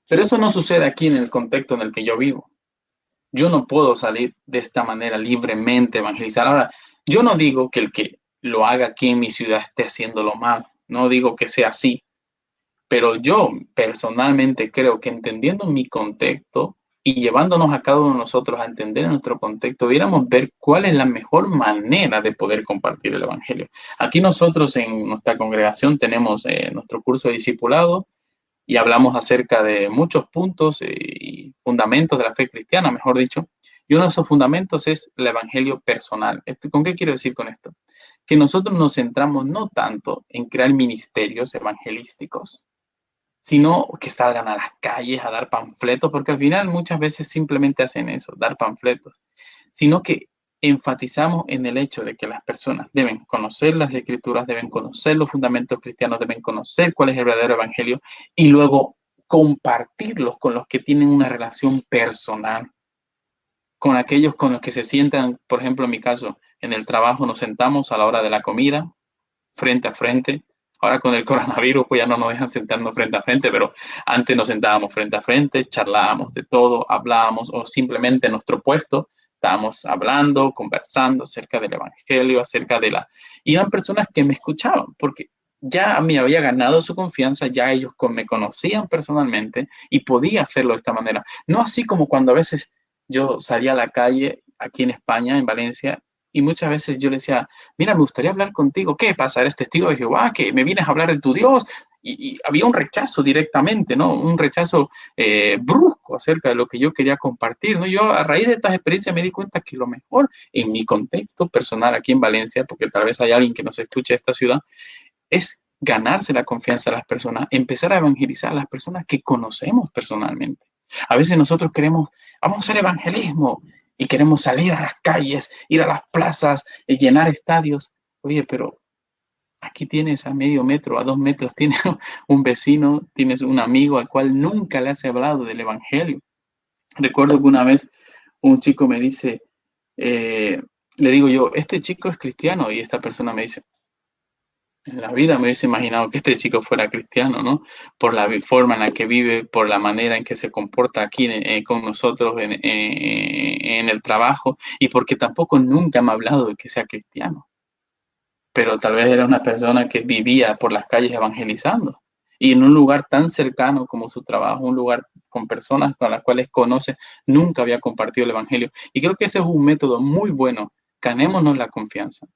Pero eso no sucede aquí en el contexto en el que yo vivo. Yo no puedo salir de esta manera libremente a evangelizar. Ahora, yo no digo que el que lo haga aquí en mi ciudad esté haciéndolo mal, no digo que sea así, pero yo personalmente creo que entendiendo mi contexto y llevándonos a cada uno de nosotros a entender nuestro contexto, debiéramos ver cuál es la mejor manera de poder compartir el Evangelio. Aquí nosotros en nuestra congregación tenemos nuestro curso de discipulado y hablamos acerca de muchos puntos y fundamentos de la fe cristiana, mejor dicho. Y uno de esos fundamentos es el evangelio personal. ¿Con qué quiero decir con esto? Que nosotros nos centramos no tanto en crear ministerios evangelísticos, sino que salgan a las calles a dar panfletos, porque al final muchas veces simplemente hacen eso, dar panfletos, sino que enfatizamos en el hecho de que las personas deben conocer las escrituras, deben conocer los fundamentos cristianos, deben conocer cuál es el verdadero evangelio y luego compartirlos con los que tienen una relación personal, con aquellos con los que se sientan, por ejemplo, en mi caso, en el trabajo nos sentamos a la hora de la comida, frente a frente. Ahora con el coronavirus pues ya no nos dejan sentarnos frente a frente, pero antes nos sentábamos frente a frente, charlábamos de todo, hablábamos o simplemente en nuestro puesto estábamos hablando, conversando acerca del evangelio, acerca de la... Y eran personas que me escuchaban porque ya me había ganado su confianza, ya ellos me conocían personalmente y podía hacerlo de esta manera. No así como cuando a veces yo salía a la calle aquí en España, en Valencia, y muchas veces yo le decía, mira, me gustaría hablar contigo. ¿Qué pasa? ¿Eres testigo de Jehová? ¿Que me vienes a hablar de tu Dios? Y había un rechazo directamente, ¿no? Un rechazo brusco acerca de lo que yo quería compartir, ¿no? Yo a raíz de estas experiencias me di cuenta que lo mejor en mi contexto personal aquí en Valencia, porque tal vez hay alguien que nos escuche de esta ciudad, es ganarse la confianza de las personas, empezar a evangelizar a las personas que conocemos personalmente. A veces nosotros queremos, vamos a hacer evangelismo y queremos salir a las calles, ir a las plazas, llenar estadios. Oye, pero aquí tienes a medio metro, a 2 metros, tienes un vecino, tienes un amigo al cual nunca le has hablado del evangelio. Recuerdo que una vez un chico me dice, le digo yo, este chico es cristiano y esta persona me dice, en la vida me hubiese imaginado que este chico fuera cristiano, ¿no? Por la forma en la que vive, por la manera en que se comporta aquí con nosotros en el trabajo y porque tampoco nunca me ha hablado de que sea cristiano. Pero tal vez era una persona que vivía por las calles evangelizando y en un lugar tan cercano como su trabajo, un lugar con personas con las cuales conoce, nunca había compartido el evangelio. Y creo que ese es un método muy bueno. Ganémonos la confianza.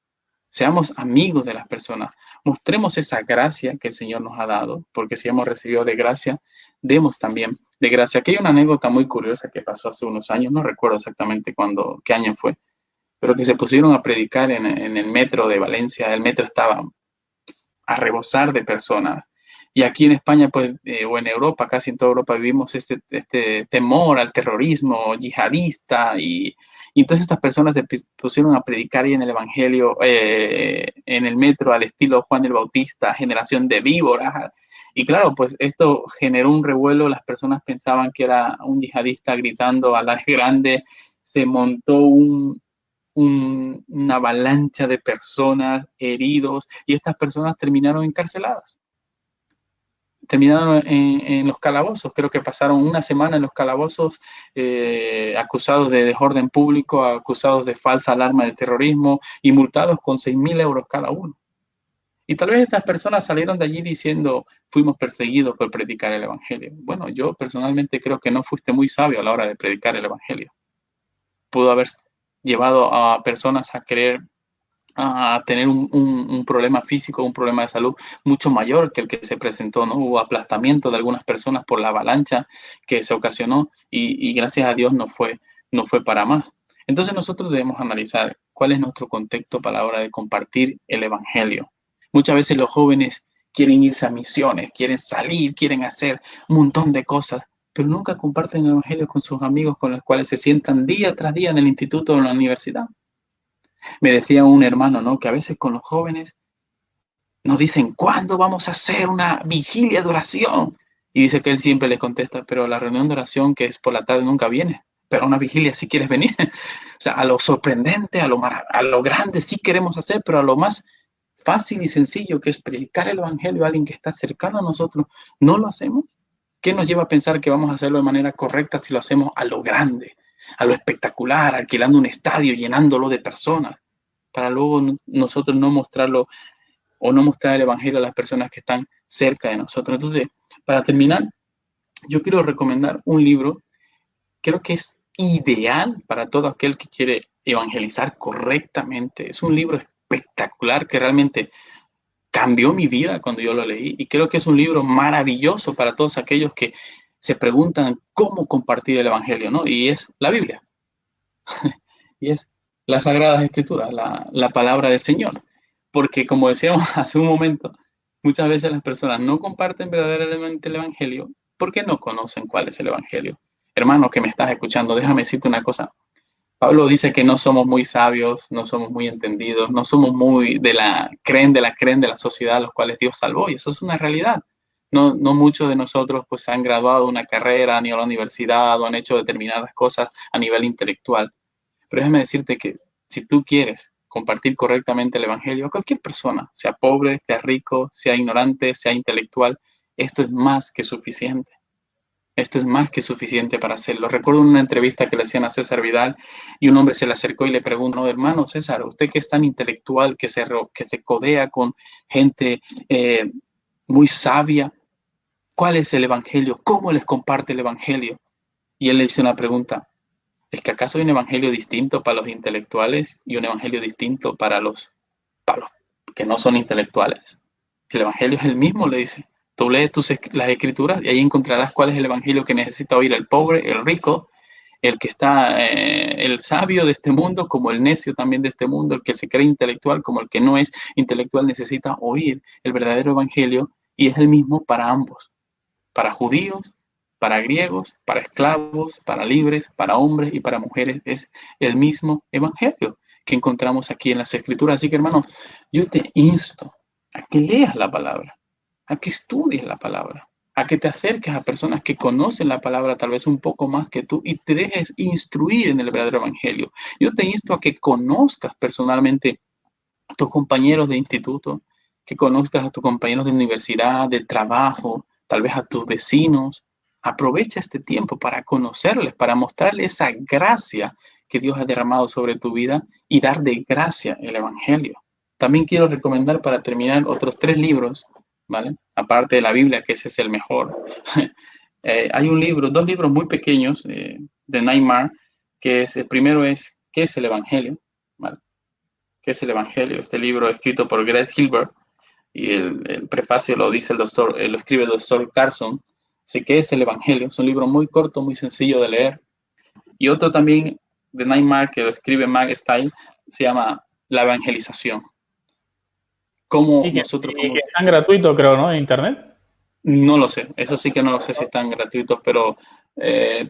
Seamos amigos de las personas, mostremos esa gracia que el Señor nos ha dado, porque si hemos recibido de gracia, demos también de gracia. Aquí hay una anécdota muy curiosa que pasó hace unos años, no recuerdo exactamente qué año fue, pero que se pusieron a predicar en el metro de Valencia. El metro estaba a rebosar de personas. Y aquí en España, pues, o en Europa, casi en toda Europa, vivimos este temor al terrorismo yihadista y entonces estas personas se pusieron a predicar ahí en el Evangelio, en el metro, al estilo Juan el Bautista, generación de víboras. Y claro, pues esto generó un revuelo, las personas pensaban que era un yihadista gritando a la grande, se montó una avalancha de personas heridos y estas personas terminaron encarceladas. Terminaron en los calabozos, creo que pasaron una semana en los calabozos acusados de desorden público, acusados de falsa alarma de terrorismo y multados con 6.000 euros cada uno. Y tal vez estas personas salieron de allí diciendo, fuimos perseguidos por predicar el Evangelio. Bueno, yo personalmente creo que no fuiste muy sabio a la hora de predicar el Evangelio. Pudo haber llevado a personas a creer a tener un problema físico, un problema de salud mucho mayor que el que se presentó, ¿no? Hubo aplastamiento de algunas personas por la avalancha que se ocasionó y gracias a Dios no fue para más. Entonces nosotros debemos analizar cuál es nuestro contexto para la hora de compartir el Evangelio. Muchas veces los jóvenes quieren irse a misiones, quieren salir, quieren hacer un montón de cosas, pero nunca comparten el Evangelio con sus amigos con los cuales se sientan día tras día en el instituto o en la universidad. Me decía un hermano, ¿no? Que a veces con los jóvenes nos dicen, ¿cuándo vamos a hacer una vigilia de oración? Y dice que él siempre les contesta, pero la reunión de oración que es por la tarde nunca viene, pero a una vigilia sí quieres venir. O sea, a lo sorprendente, a lo grande sí queremos hacer, pero a lo más fácil y sencillo que es predicar el evangelio a alguien que está cercano a nosotros, ¿no lo hacemos? ¿Qué nos lleva a pensar que vamos a hacerlo de manera correcta si lo hacemos a lo grande, a lo espectacular, alquilando un estadio, llenándolo de personas, para luego nosotros no mostrarlo o no mostrar el evangelio a las personas que están cerca de nosotros? Entonces, para terminar, yo quiero recomendar un libro, creo que es ideal para todo aquel que quiere evangelizar correctamente. Es un libro espectacular que realmente cambió mi vida cuando yo lo leí, y creo que es un libro maravilloso para todos aquellos que se preguntan cómo compartir el evangelio, ¿no? Y es la Biblia, y es las Sagradas Escrituras, la palabra del Señor. Porque como decíamos hace un momento, muchas veces las personas no comparten verdaderamente el evangelio porque no conocen cuál es el evangelio. Hermano que me estás escuchando, déjame decirte una cosa. Pablo dice que no somos muy sabios, no somos muy entendidos, no somos muy de la sociedad a los cuales Dios salvó, y eso es una realidad. No muchos de nosotros pues se han graduado de una carrera ni a la universidad o han hecho determinadas cosas a nivel intelectual. Pero déjame decirte que si tú quieres compartir correctamente el evangelio a cualquier persona, sea pobre, sea rico, sea ignorante, sea intelectual, esto es más que suficiente. Esto es más que suficiente para hacerlo. Recuerdo una entrevista que le hacían a César Vidal y un hombre se le acercó y le preguntó, hermano César, usted que es tan intelectual, que se codea con gente muy sabia, ¿cuál es el evangelio? ¿Cómo les comparte el evangelio? Y él le hizo una pregunta, ¿es que acaso hay un evangelio distinto para los intelectuales y un evangelio distinto para los que no son intelectuales? El evangelio es el mismo, le dice. Tú lees las escrituras y ahí encontrarás cuál es el evangelio que necesita oír el pobre, el rico, el que está, el sabio de este mundo, como el necio también de este mundo, el que se cree intelectual, como el que no es intelectual, necesita oír el verdadero evangelio, y es el mismo para ambos, para judíos, para griegos, para esclavos, para libres, para hombres y para mujeres. Es el mismo evangelio que encontramos aquí en las escrituras. Así que, hermanos, yo te insto a que leas la palabra, a que estudies la palabra, a que te acerques a personas que conocen la palabra tal vez un poco más que tú y te dejes instruir en el verdadero evangelio. Yo te insto a que conozcas personalmente a tus compañeros de instituto, que conozcas a tus compañeros de universidad, de trabajo, tal vez a tus vecinos. Aprovecha este tiempo para conocerles, para mostrarles esa gracia que Dios ha derramado sobre tu vida y dar de gracia el evangelio. También quiero recomendar para terminar otros 3 libros, ¿vale? Aparte de la Biblia, que ese es el mejor. Hay 2 libros muy pequeños de Neymar, que es, el primero es ¿Qué es el evangelio? ¿Vale? ¿Qué es el evangelio? Este libro escrito por Greg Hilbert, y el prefacio lo dice lo escribe el doctor Carson. Así que es el evangelio. Es un libro muy corto, muy sencillo de leer. Y otro también de Neymar que lo escribe Mag Style se llama La evangelización. Cómo nosotros Y que podemos... están gratuitos, creo, ¿no? En internet. No lo sé, eso sí que no lo sé si están gratuitos, pero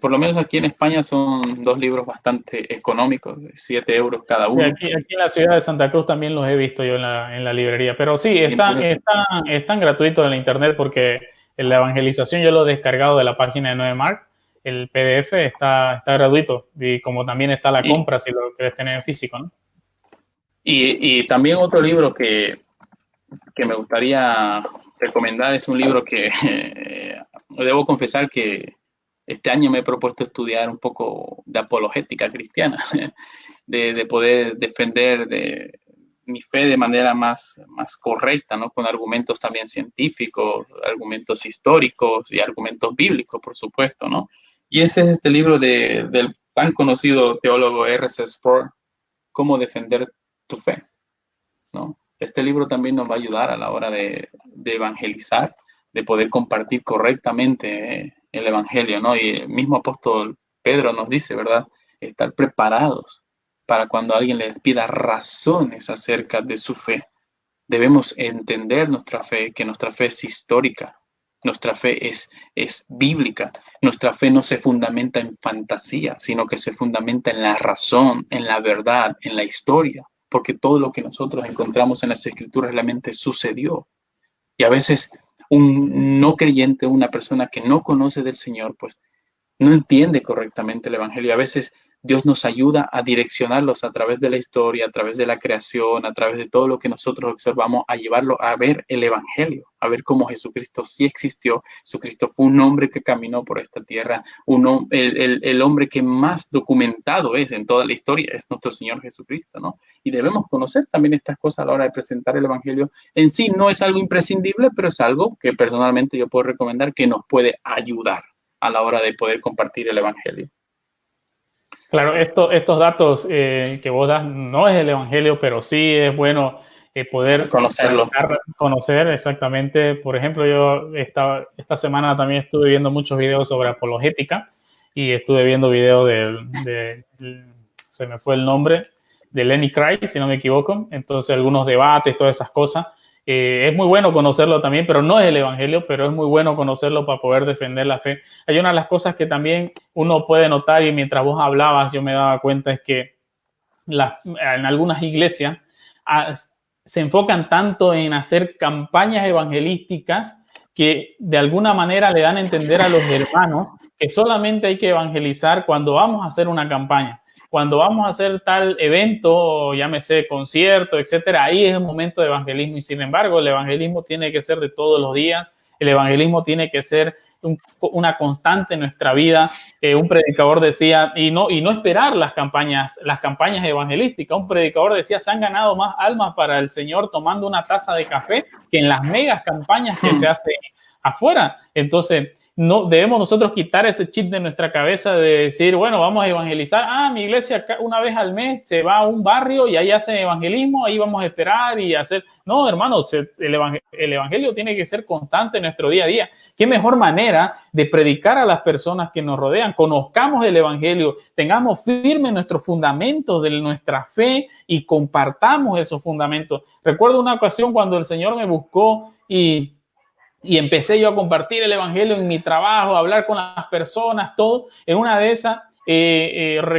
por lo menos aquí en España son 2 libros bastante económicos, de 7 euros cada Sí, uno. aquí en la ciudad de Santa Cruz también los he visto yo en la librería. Pero sí, Y entonces, están gratuitos en la internet porque la evangelización yo lo he descargado de la página de 9Mark. El PDF está gratuito y como también está la y, compra si lo quieres tener en físico, ¿no? y también otro libro que me gustaría recomendar es un libro que debo confesar que este año me he propuesto estudiar un poco de apologética cristiana, de poder defender mi fe de manera más correcta, ¿no? Con argumentos también científicos, argumentos históricos y argumentos bíblicos, por supuesto, ¿no? Y ese es este libro del tan conocido teólogo R.C. Sproul, Cómo defender tu fe, ¿no? Este libro también nos va a ayudar a la hora de evangelizar, de poder compartir correctamente el evangelio, ¿no? Y el mismo apóstol Pedro nos dice, ¿verdad? Estar preparados para cuando alguien les pida razones acerca de su fe. Debemos entender nuestra fe, que nuestra fe es histórica, nuestra fe es bíblica, nuestra fe no se fundamenta en fantasía, sino que se fundamenta en la razón, en la verdad, en la historia. porque todo lo que nosotros encontramos en las Escrituras realmente sucedió. Y a veces un no creyente, una persona que no conoce del Señor, pues no entiende correctamente el Evangelio. A veces Dios nos ayuda a direccionarlos a través de la historia, a través de la creación, a través de todo lo que nosotros observamos, a llevarlo a ver el Evangelio, a ver cómo Jesucristo sí existió. Jesucristo fue un hombre que caminó por esta tierra, el hombre que más documentado es en toda la historia, es nuestro Señor Jesucristo, ¿no? Y debemos conocer también estas cosas a la hora de presentar el Evangelio. En sí no es algo imprescindible, pero es algo que personalmente yo puedo recomendar que nos puede ayudar a la hora de poder compartir el Evangelio. Claro, estos datos que vos das no es el Evangelio, pero sí es bueno poder conocer exactamente. Por ejemplo, yo esta semana también estuve viendo muchos videos sobre apologética y estuve viendo videos se me fue el nombre, de Lenny Kray, si no me equivoco. Entonces, algunos debates, todas esas cosas. Es muy bueno conocerlo también, pero no es el Evangelio, pero es muy bueno conocerlo para poder defender la fe. Hay una de las cosas que también uno puede notar, y mientras vos hablabas yo me daba cuenta, es que en algunas iglesias se enfocan tanto en hacer campañas evangelísticas que de alguna manera le dan a entender a los hermanos que solamente hay que evangelizar cuando vamos a hacer una campaña. Cuando vamos a hacer tal evento, llámese concierto, etcétera, ahí es el momento de evangelismo. Y sin embargo, el evangelismo tiene que ser de todos los días. El evangelismo tiene que ser una constante en nuestra vida. Un predicador decía, y no esperar las campañas evangelísticas. Un predicador decía, se han ganado más almas para el Señor tomando una taza de café que en las megas campañas que se hacen afuera. Entonces, no debemos nosotros quitar ese chip de nuestra cabeza de decir, bueno, vamos a evangelizar. Mi iglesia una vez al mes se va a un barrio y ahí hace evangelismo, ahí vamos a esperar y hacer. No, hermano, el evangelio tiene que ser constante en nuestro día a día. ¿Qué mejor manera de predicar a las personas que nos rodean? Conozcamos el evangelio, tengamos firmes nuestros fundamentos de nuestra fe y compartamos esos fundamentos. Recuerdo una ocasión cuando el Señor me buscó y empecé yo a compartir el evangelio en mi trabajo, a hablar con las personas, todo. En una de esas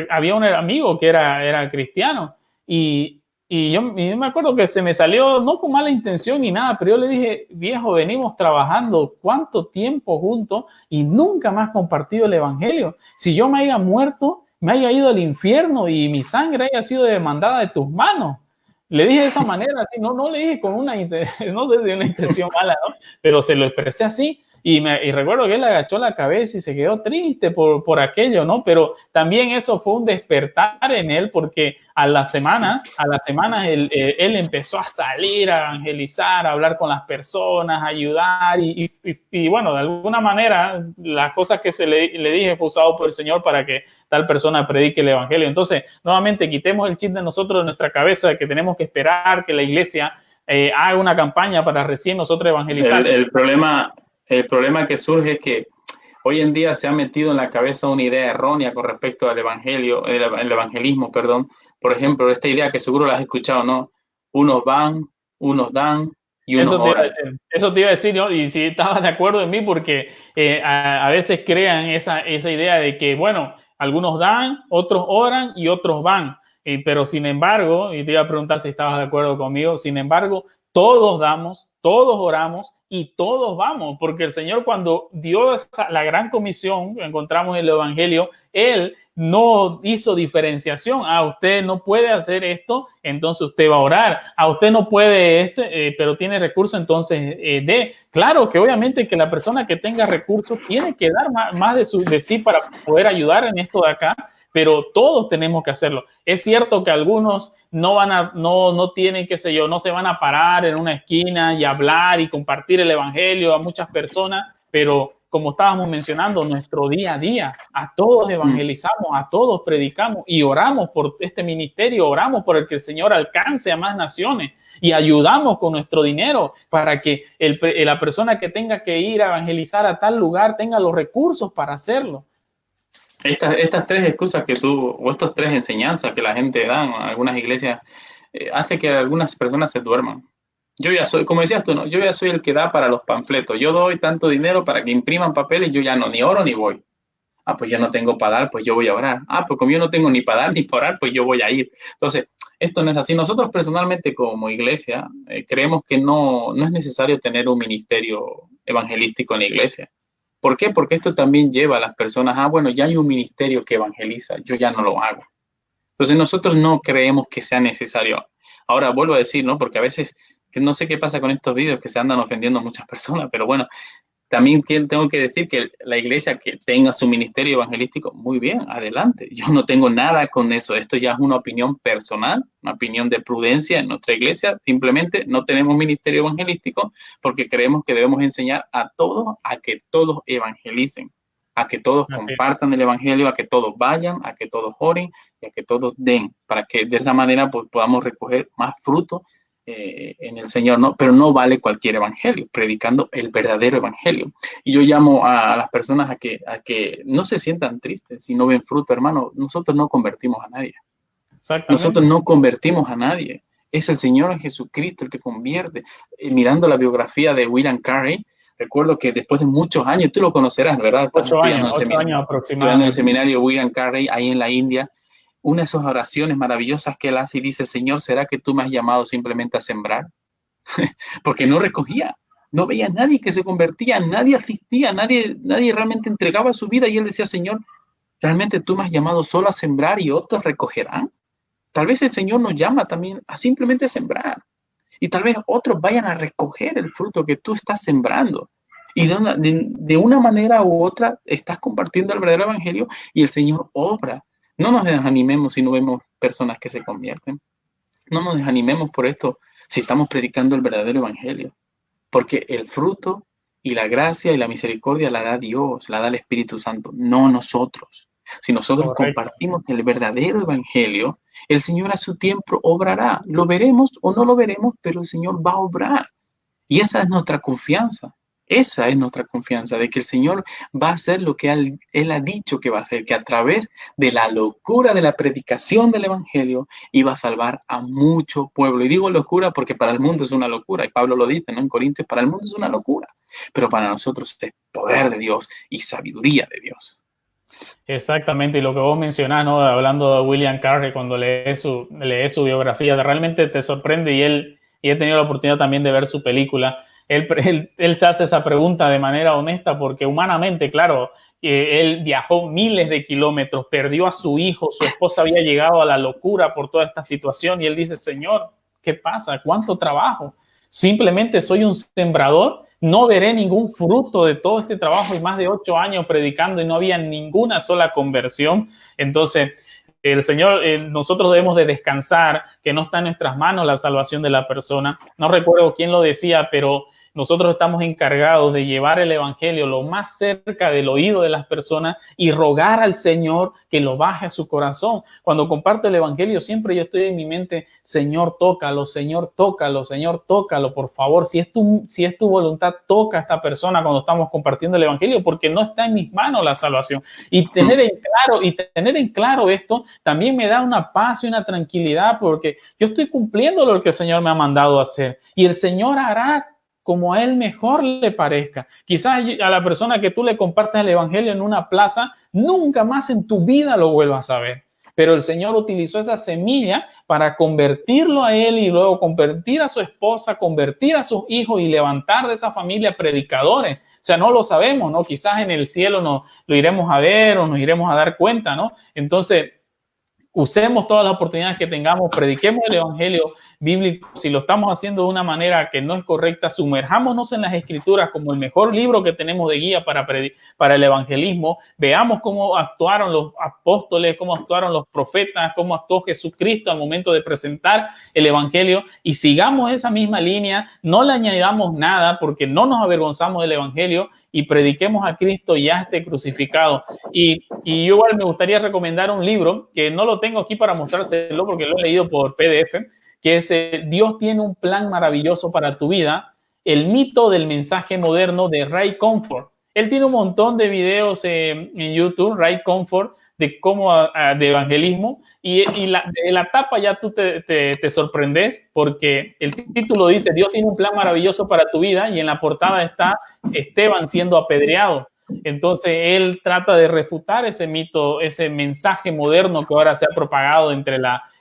había un amigo que era cristiano y yo me acuerdo que se me salió, no con mala intención ni nada, pero yo le dije, viejo, venimos trabajando cuánto tiempo juntos y nunca más compartido el evangelio. Si yo me haya muerto, me haya ido al infierno y mi sangre haya sido demandada de tus manos. Le dije de esa manera, así, no le dije con no sé si una intención mala, ¿no? Pero se lo expresé así y recuerdo que él agachó la cabeza y se quedó triste por aquello, ¿no? Pero también eso fue un despertar en él porque a las semanas él empezó a salir, a evangelizar, a hablar con las personas, a ayudar y bueno, de alguna manera las cosas que le dije fue usado por el Señor para que tal persona predique el evangelio. Entonces, nuevamente, quitemos el chip de nosotros de nuestra cabeza de que tenemos que esperar que la iglesia haga una campaña para recién nosotros evangelizar. El problema que surge es que hoy en día se ha metido en la cabeza una idea errónea con respecto al evangelio, el evangelismo, perdón. Por ejemplo, esta idea que seguro la has escuchado, ¿no? Unos van, unos dan y unos oran. Eso te iba a decir, ¿no? Y si estabas de acuerdo en mí, porque a veces crean esa idea de que, bueno, algunos dan, otros oran y otros van. Pero sin embargo, y te iba a preguntar si estabas de acuerdo conmigo, sin embargo, todos damos, todos oramos y todos vamos, porque el Señor cuando dio la gran comisión, encontramos en el Evangelio, Él no hizo diferenciación. Usted no puede hacer esto, entonces usted va a orar. Usted no puede pero tiene recursos, entonces Claro que obviamente que la persona que tenga recursos tiene que dar más de sí para poder ayudar en esto de acá, pero todos tenemos que hacerlo. Es cierto que algunos no tienen, qué sé yo, no se van a parar en una esquina y hablar y compartir el evangelio a muchas personas, pero como estábamos mencionando, nuestro día a día, a todos evangelizamos, a todos predicamos y oramos por este ministerio, oramos por el que el Señor alcance a más naciones y ayudamos con nuestro dinero para que la persona que tenga que ir a evangelizar a tal lugar tenga los recursos para hacerlo. Estas tres excusas o estas tres enseñanzas que la gente da en algunas iglesias, hace que algunas personas se duerman. Yo ya soy, como decías tú, ¿no? Yo ya soy el que da para los panfletos. Yo doy tanto dinero para que impriman papeles, yo ya no, ni oro ni voy. Pues yo no tengo para dar, pues yo voy a orar. Pues como yo no tengo ni para dar ni para orar, pues yo voy a ir. Entonces, esto no es así. Nosotros personalmente como iglesia creemos que no es necesario tener un ministerio evangelístico en la iglesia. ¿Por qué? Porque esto también lleva a las personas, bueno, ya hay un ministerio que evangeliza, yo ya no lo hago. Entonces nosotros no creemos que sea necesario. Ahora vuelvo a decir, ¿no? Porque a veces, que no sé qué pasa con estos vídeos que se andan ofendiendo a muchas personas, pero bueno, también tengo que decir que la iglesia que tenga su ministerio evangelístico, muy bien, adelante. Yo no tengo nada con eso. Esto ya es una opinión personal, una opinión de prudencia en nuestra iglesia. Simplemente no tenemos ministerio evangelístico porque creemos que debemos enseñar a todos a que todos evangelicen, a que todos compartan el evangelio, a que todos vayan, a que todos oren y a que todos den, para que de esa manera pues, podamos recoger más fruto en el Señor, ¿no? Pero no vale cualquier evangelio, predicando el verdadero evangelio. Y yo llamo a las personas a que no se sientan tristes si no ven fruto, hermano. Nosotros no convertimos a nadie. Nosotros no convertimos a nadie. Es el Señor Jesucristo el que convierte. Mirando la biografía de William Carey, recuerdo que después de muchos años, tú lo conocerás, ¿verdad? 8 años aproximadamente. En el seminario William Carey, ahí en la India, una de esas oraciones maravillosas que él hace y dice, Señor, ¿será que tú me has llamado simplemente a sembrar? Porque no recogía, no veía a nadie que se convertía, nadie asistía, nadie realmente entregaba su vida y él decía, Señor, ¿realmente tú me has llamado solo a sembrar y otros recogerán? Tal vez el Señor nos llama también a simplemente sembrar y tal vez otros vayan a recoger el fruto que tú estás sembrando. Y de una manera u otra estás compartiendo el verdadero evangelio y el Señor obra. No nos desanimemos si no vemos personas que se convierten. No nos desanimemos por esto si estamos predicando el verdadero evangelio. Porque el fruto y la gracia y la misericordia la da Dios, la da el Espíritu Santo, no nosotros. Si nosotros compartimos el verdadero evangelio, el Señor a su tiempo obrará. Lo veremos o no lo veremos, pero el Señor va a obrar. Y esa es nuestra confianza. Esa es nuestra confianza de que el Señor va a hacer lo que Él ha dicho que va a hacer, que a través de la locura de la predicación del Evangelio iba a salvar a mucho pueblo. Y digo locura porque para el mundo es una locura, y Pablo lo dice, ¿no? En Corintios, para el mundo es una locura, pero para nosotros es poder de Dios y sabiduría de Dios. Exactamente, y lo que vos mencionás, ¿no? Hablando de William Carey, cuando lees su biografía, realmente te sorprende y he tenido la oportunidad también de ver su película. Él se hace esa pregunta de manera honesta porque humanamente, claro, él viajó miles de kilómetros, perdió a su hijo, su esposa había llegado a la locura por toda esta situación y él dice, Señor, ¿qué pasa? ¿Cuánto trabajo? Simplemente soy un sembrador, no veré ningún fruto de todo este trabajo y más de 8 años predicando y no había ninguna sola conversión. Entonces, el Señor, nosotros debemos de descansar, que no está en nuestras manos la salvación de la persona. No recuerdo quién lo decía, pero nosotros estamos encargados de llevar el evangelio lo más cerca del oído de las personas y rogar al Señor que lo baje a su corazón. Cuando comparto el evangelio, siempre yo estoy en mi mente, Señor, tócalo, Señor, tócalo, Señor, tócalo, por favor. Si es tu voluntad, toca a esta persona cuando estamos compartiendo el evangelio, porque no está en mis manos la salvación. Y tener en claro esto también me da una paz y una tranquilidad, porque yo estoy cumpliendo lo que el Señor me ha mandado a hacer. Y el Señor hará como a él mejor le parezca. Quizás a la persona que tú le compartas el evangelio en una plaza, nunca más en tu vida lo vuelvas a ver. Pero el Señor utilizó esa semilla para convertirlo a él y luego convertir a su esposa, convertir a sus hijos y levantar de esa familia predicadores. O sea, no lo sabemos, ¿no? Quizás en el cielo lo iremos a ver o nos iremos a dar cuenta, ¿no? Entonces, usemos todas las oportunidades que tengamos, prediquemos el evangelio bíblico. Si lo estamos haciendo de una manera que no es correcta, sumerjámonos en las escrituras como el mejor libro que tenemos de guía para el evangelismo. Veamos cómo actuaron los apóstoles, cómo actuaron los profetas, cómo actuó Jesucristo al momento de presentar el evangelio y sigamos esa misma línea, no le añadamos nada porque no nos avergonzamos del evangelio y prediquemos a Cristo ya esté crucificado. Y yo igual me gustaría recomendar un libro que no lo tengo aquí para mostrárselo porque lo he leído por PDF, que es Dios tiene un plan maravilloso para tu vida, el mito del mensaje moderno de Ray Comfort. Él tiene un montón de videos en YouTube, Ray Comfort, de cómo de evangelismo y la tapa ya tú te sorprendes porque el título dice Dios tiene un plan maravilloso para tu vida y en la portada está Esteban siendo apedreado. Entonces él trata de refutar ese mito, ese mensaje moderno que ahora se ha propagado entre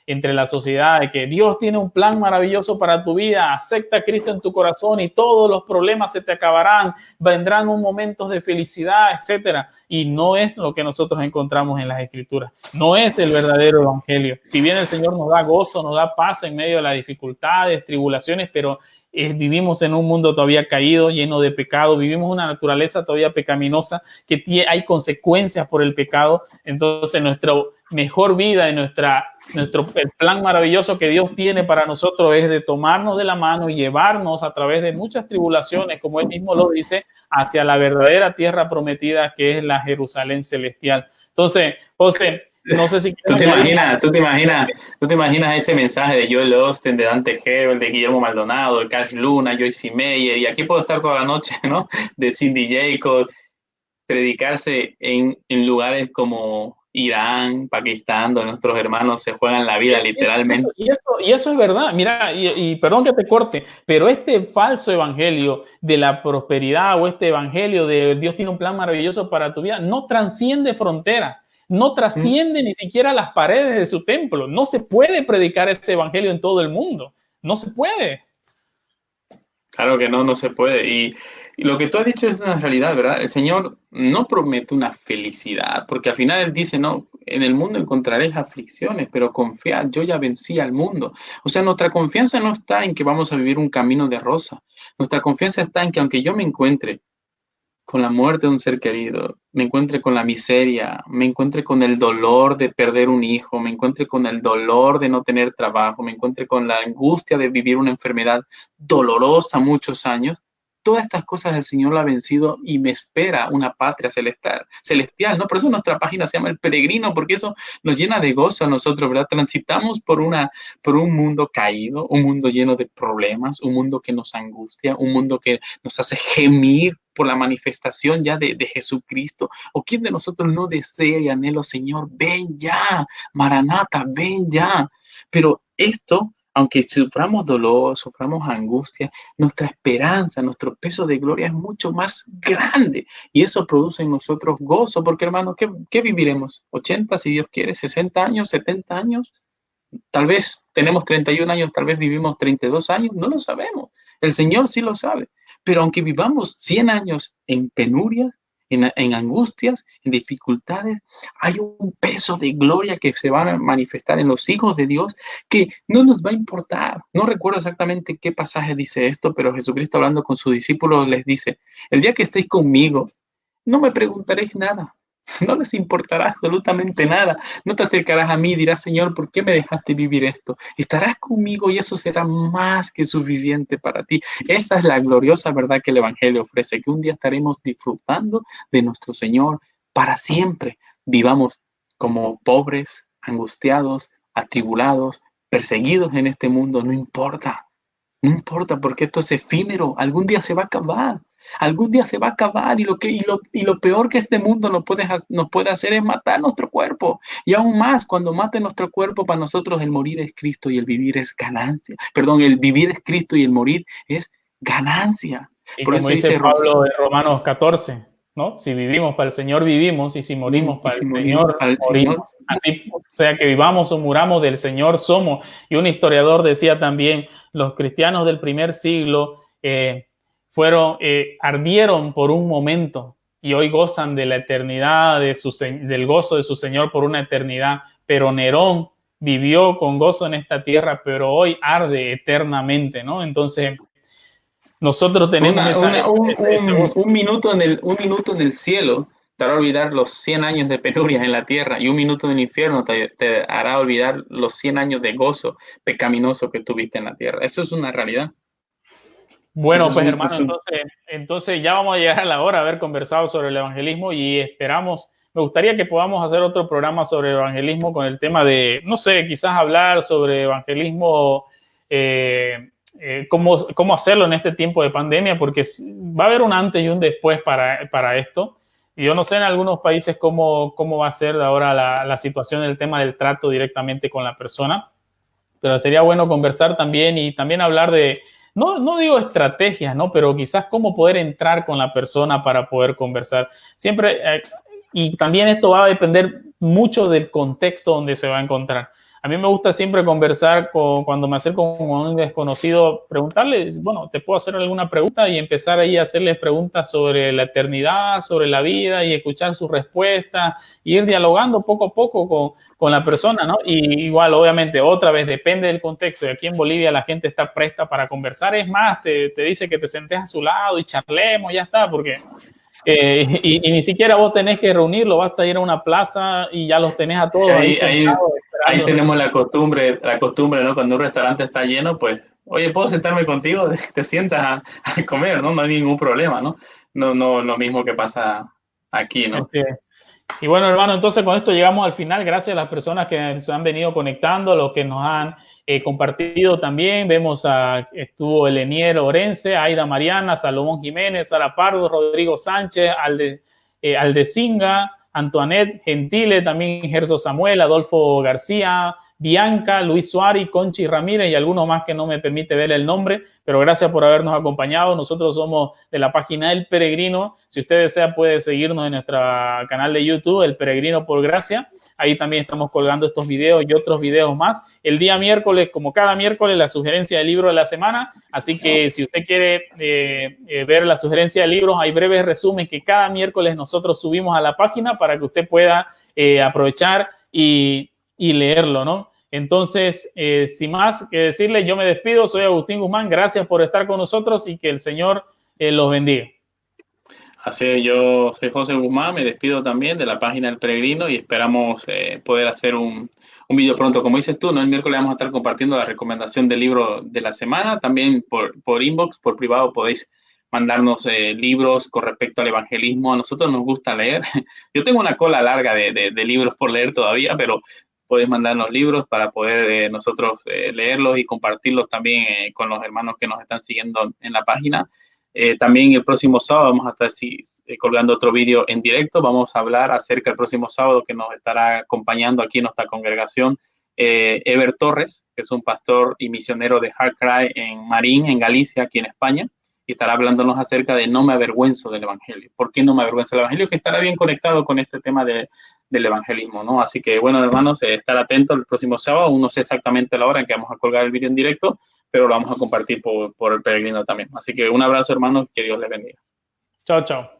entre la sociedad de que Dios tiene un plan maravilloso para tu vida, acepta a Cristo en tu corazón y todos los problemas se te acabarán, vendrán un momentos de felicidad, etcétera. Y no es lo que nosotros encontramos en las Escrituras. No es el verdadero evangelio. Si bien el Señor nos da gozo, nos da paz en medio de las dificultades, tribulaciones, pero vivimos en un mundo todavía caído, lleno de pecado, vivimos una naturaleza todavía pecaminosa, que hay consecuencias por el pecado. Entonces nuestra mejor vida y el plan maravilloso que Dios tiene para nosotros es de tomarnos de la mano y llevarnos a través de muchas tribulaciones, como Él mismo lo dice, hacia la verdadera tierra prometida, que es la Jerusalén celestial. Entonces, José, no sé si ¿Tú te imaginas ese mensaje de Joel Osteen, de Dante Gebel, de Guillermo Maldonado, de Cash Luna, Joyce Meyer, y aquí puedo estar toda la noche, ¿no? De Cindy Jacobs, predicarse en lugares como Irán, Pakistán, donde nuestros hermanos se juegan la vida literalmente. Y eso es verdad. Mira, y perdón que te corte, pero este falso evangelio de la prosperidad o este evangelio de Dios tiene un plan maravilloso para tu vida no trasciende fronteras. No trasciende ni siquiera las paredes de su templo. No se puede predicar ese evangelio en todo el mundo. No se puede. Claro que no se puede. Y lo que tú has dicho es una realidad, ¿verdad? El Señor no promete una felicidad, porque al final Él dice, no, en el mundo encontraréis aflicciones, pero confiad, yo ya vencí al mundo. O sea, nuestra confianza no está en que vamos a vivir un camino de rosa. Nuestra confianza está en que aunque yo me encuentre con la muerte de un ser querido, me encuentre con la miseria, me encuentre con el dolor de perder un hijo, me encuentre con el dolor de no tener trabajo, me encuentre con la angustia de vivir una enfermedad dolorosa muchos años, todas estas cosas el Señor la ha vencido y me espera una patria celestial, ¿no? Por eso nuestra página se llama El Peregrino, porque eso nos llena de gozo a nosotros, ¿verdad? Transitamos por un mundo caído, un mundo lleno de problemas, un mundo que nos angustia, un mundo que nos hace gemir por la manifestación ya de Jesucristo. ¿O quién de nosotros no desea y anhela, Señor, ven ya, Maranata, ven ya? Pero esto, aunque suframos dolor, suframos angustia, nuestra esperanza, nuestro peso de gloria es mucho más grande. Y eso produce en nosotros gozo, porque hermano, ¿qué viviremos? ¿80 si Dios quiere? ¿60 años? ¿70 años? Tal vez tenemos 31 años, tal vez vivimos 32 años, no lo sabemos. El Señor sí lo sabe. Pero aunque vivamos 100 años en penurias, en angustias, en dificultades, hay un peso de gloria que se va a manifestar en los hijos de Dios que no nos va a importar. No recuerdo exactamente qué pasaje dice esto, pero Jesucristo hablando con sus discípulos les dice, el día que estéis conmigo, no me preguntaréis nada. No les importará absolutamente nada. No te acercarás a mí y dirás, Señor, ¿por qué me dejaste vivir esto? Estarás conmigo y eso será más que suficiente para ti. Esa es la gloriosa verdad que el Evangelio ofrece, que un día estaremos disfrutando de nuestro Señor para siempre. Vivamos como pobres, angustiados, atribulados, perseguidos en este mundo. No importa. No importa porque esto es efímero. Algún día se va a acabar. Algún día se va a acabar y lo peor que este mundo nos puede hacer es matar nuestro cuerpo. Y aún más, cuando mate nuestro cuerpo, para nosotros el morir es Cristo y el vivir es ganancia. Perdón, el vivir es Cristo y el morir es ganancia. Y por como eso dice Pablo en Romanos 14, ¿no? Si vivimos para el Señor, vivimos, y si morimos para el Señor, morimos. Así sea que vivamos o muramos, del Señor somos. Y un historiador decía también, los cristianos del primer siglo ardieron por un momento y hoy gozan de la eternidad, del gozo de su Señor por una eternidad. Pero Nerón vivió con gozo en esta tierra, pero hoy arde eternamente, ¿no? Entonces, nosotros tenemos un minuto en el cielo te hará olvidar los 100 años de penurias en la tierra, y un minuto en el infierno te hará olvidar los 100 años de gozo pecaminoso que tuviste en la tierra. Eso es una realidad. Bueno, pues hermano, entonces ya vamos a llegar a la hora de haber conversado sobre el evangelismo y esperamos, me gustaría que podamos hacer otro programa sobre el evangelismo con el tema de, no sé, quizás hablar sobre evangelismo, cómo hacerlo en este tiempo de pandemia, porque va a haber un antes y un después para esto. Y yo no sé en algunos países cómo va a ser ahora la situación del tema del trato directamente con la persona, pero sería bueno conversar también y también hablar de, no digo estrategias, ¿no? Pero quizás cómo poder entrar con la persona para poder conversar. Siempre, y también esto va a depender mucho del contexto donde se va a encontrar. A mí me gusta siempre conversar cuando me acerco con un desconocido, preguntarle, bueno, ¿te puedo hacer alguna pregunta? Y empezar ahí a hacerles preguntas sobre la eternidad, sobre la vida y escuchar sus respuestas, y ir dialogando poco a poco con la persona, ¿no? Y igual, obviamente, otra vez, depende del contexto. Y aquí en Bolivia la gente está presta para conversar. Es más, te dice que te sentes a su lado y charlemos, ya está, porque y ni siquiera vos tenés que reunirlo, basta ir a una plaza y ya los tenés a Sí, todos ahí sentados ahí esperando. tenemos la costumbre, ¿no? Cuando un restaurante está lleno, pues, oye, ¿puedo sentarme contigo? Te sientas a comer, ¿no? No hay ningún problema, ¿no? No, no, lo mismo que pasa aquí, ¿no? Y bueno, hermano, entonces con esto llegamos al final. Gracias a las personas que se han venido conectando, a los que nos han compartido también. Estuvo Elenier Orense, Aida Mariana, Salomón Jiménez, Sara Pardo, Rodrigo Sánchez, Aldecinga, Antoinette Gentile, también Gerso Samuel, Adolfo García, Bianca, Luis Suárez, Conchi Ramírez y algunos más que no me permite ver el nombre, pero gracias por habernos acompañado. Nosotros somos de la página El Peregrino. Si usted desea, puede seguirnos en nuestro canal de YouTube, El Peregrino por Gracia. Ahí también estamos colgando estos videos y otros videos más. El día miércoles, como cada miércoles, la sugerencia del libro de la semana. Así que si usted quiere ver la sugerencia de libros, hay breves resúmenes que cada miércoles nosotros subimos a la página para que usted pueda aprovechar y leerlo, ¿no? Entonces, sin más que decirle, yo me despido. Soy Agustín Guzmán. Gracias por estar con nosotros y que el Señor los bendiga. Así es, yo soy José Guzmán, me despido también de la página El Peregrino y esperamos poder hacer un video pronto. Como dices tú, ¿no? El miércoles vamos a estar compartiendo la recomendación del libro de la semana. También por inbox, por privado, podéis mandarnos libros con respecto al evangelismo. A nosotros nos gusta leer. Yo tengo una cola larga de libros por leer todavía, pero podéis mandarnos libros para poder nosotros leerlos y compartirlos también con los hermanos que nos están siguiendo en la página. También el próximo sábado vamos a estar colgando otro vídeo en directo. Vamos a hablar acerca del próximo sábado que nos estará acompañando aquí en nuestra congregación Ever Torres, que es un pastor y misionero de Heart Cry en Marín, en Galicia, aquí en España, y estará hablándonos acerca de no me avergüenzo del evangelio. ¿Por qué no me avergüenzo del evangelio? Que estará bien conectado con este tema del evangelismo, ¿no? Así que, bueno, hermanos, estar atentos el próximo sábado. Aún no sé exactamente la hora en que vamos a colgar el vídeo en directo, pero lo vamos a compartir por el Peregrino también. Así que un abrazo, hermanos, que Dios les bendiga. Chao, chao.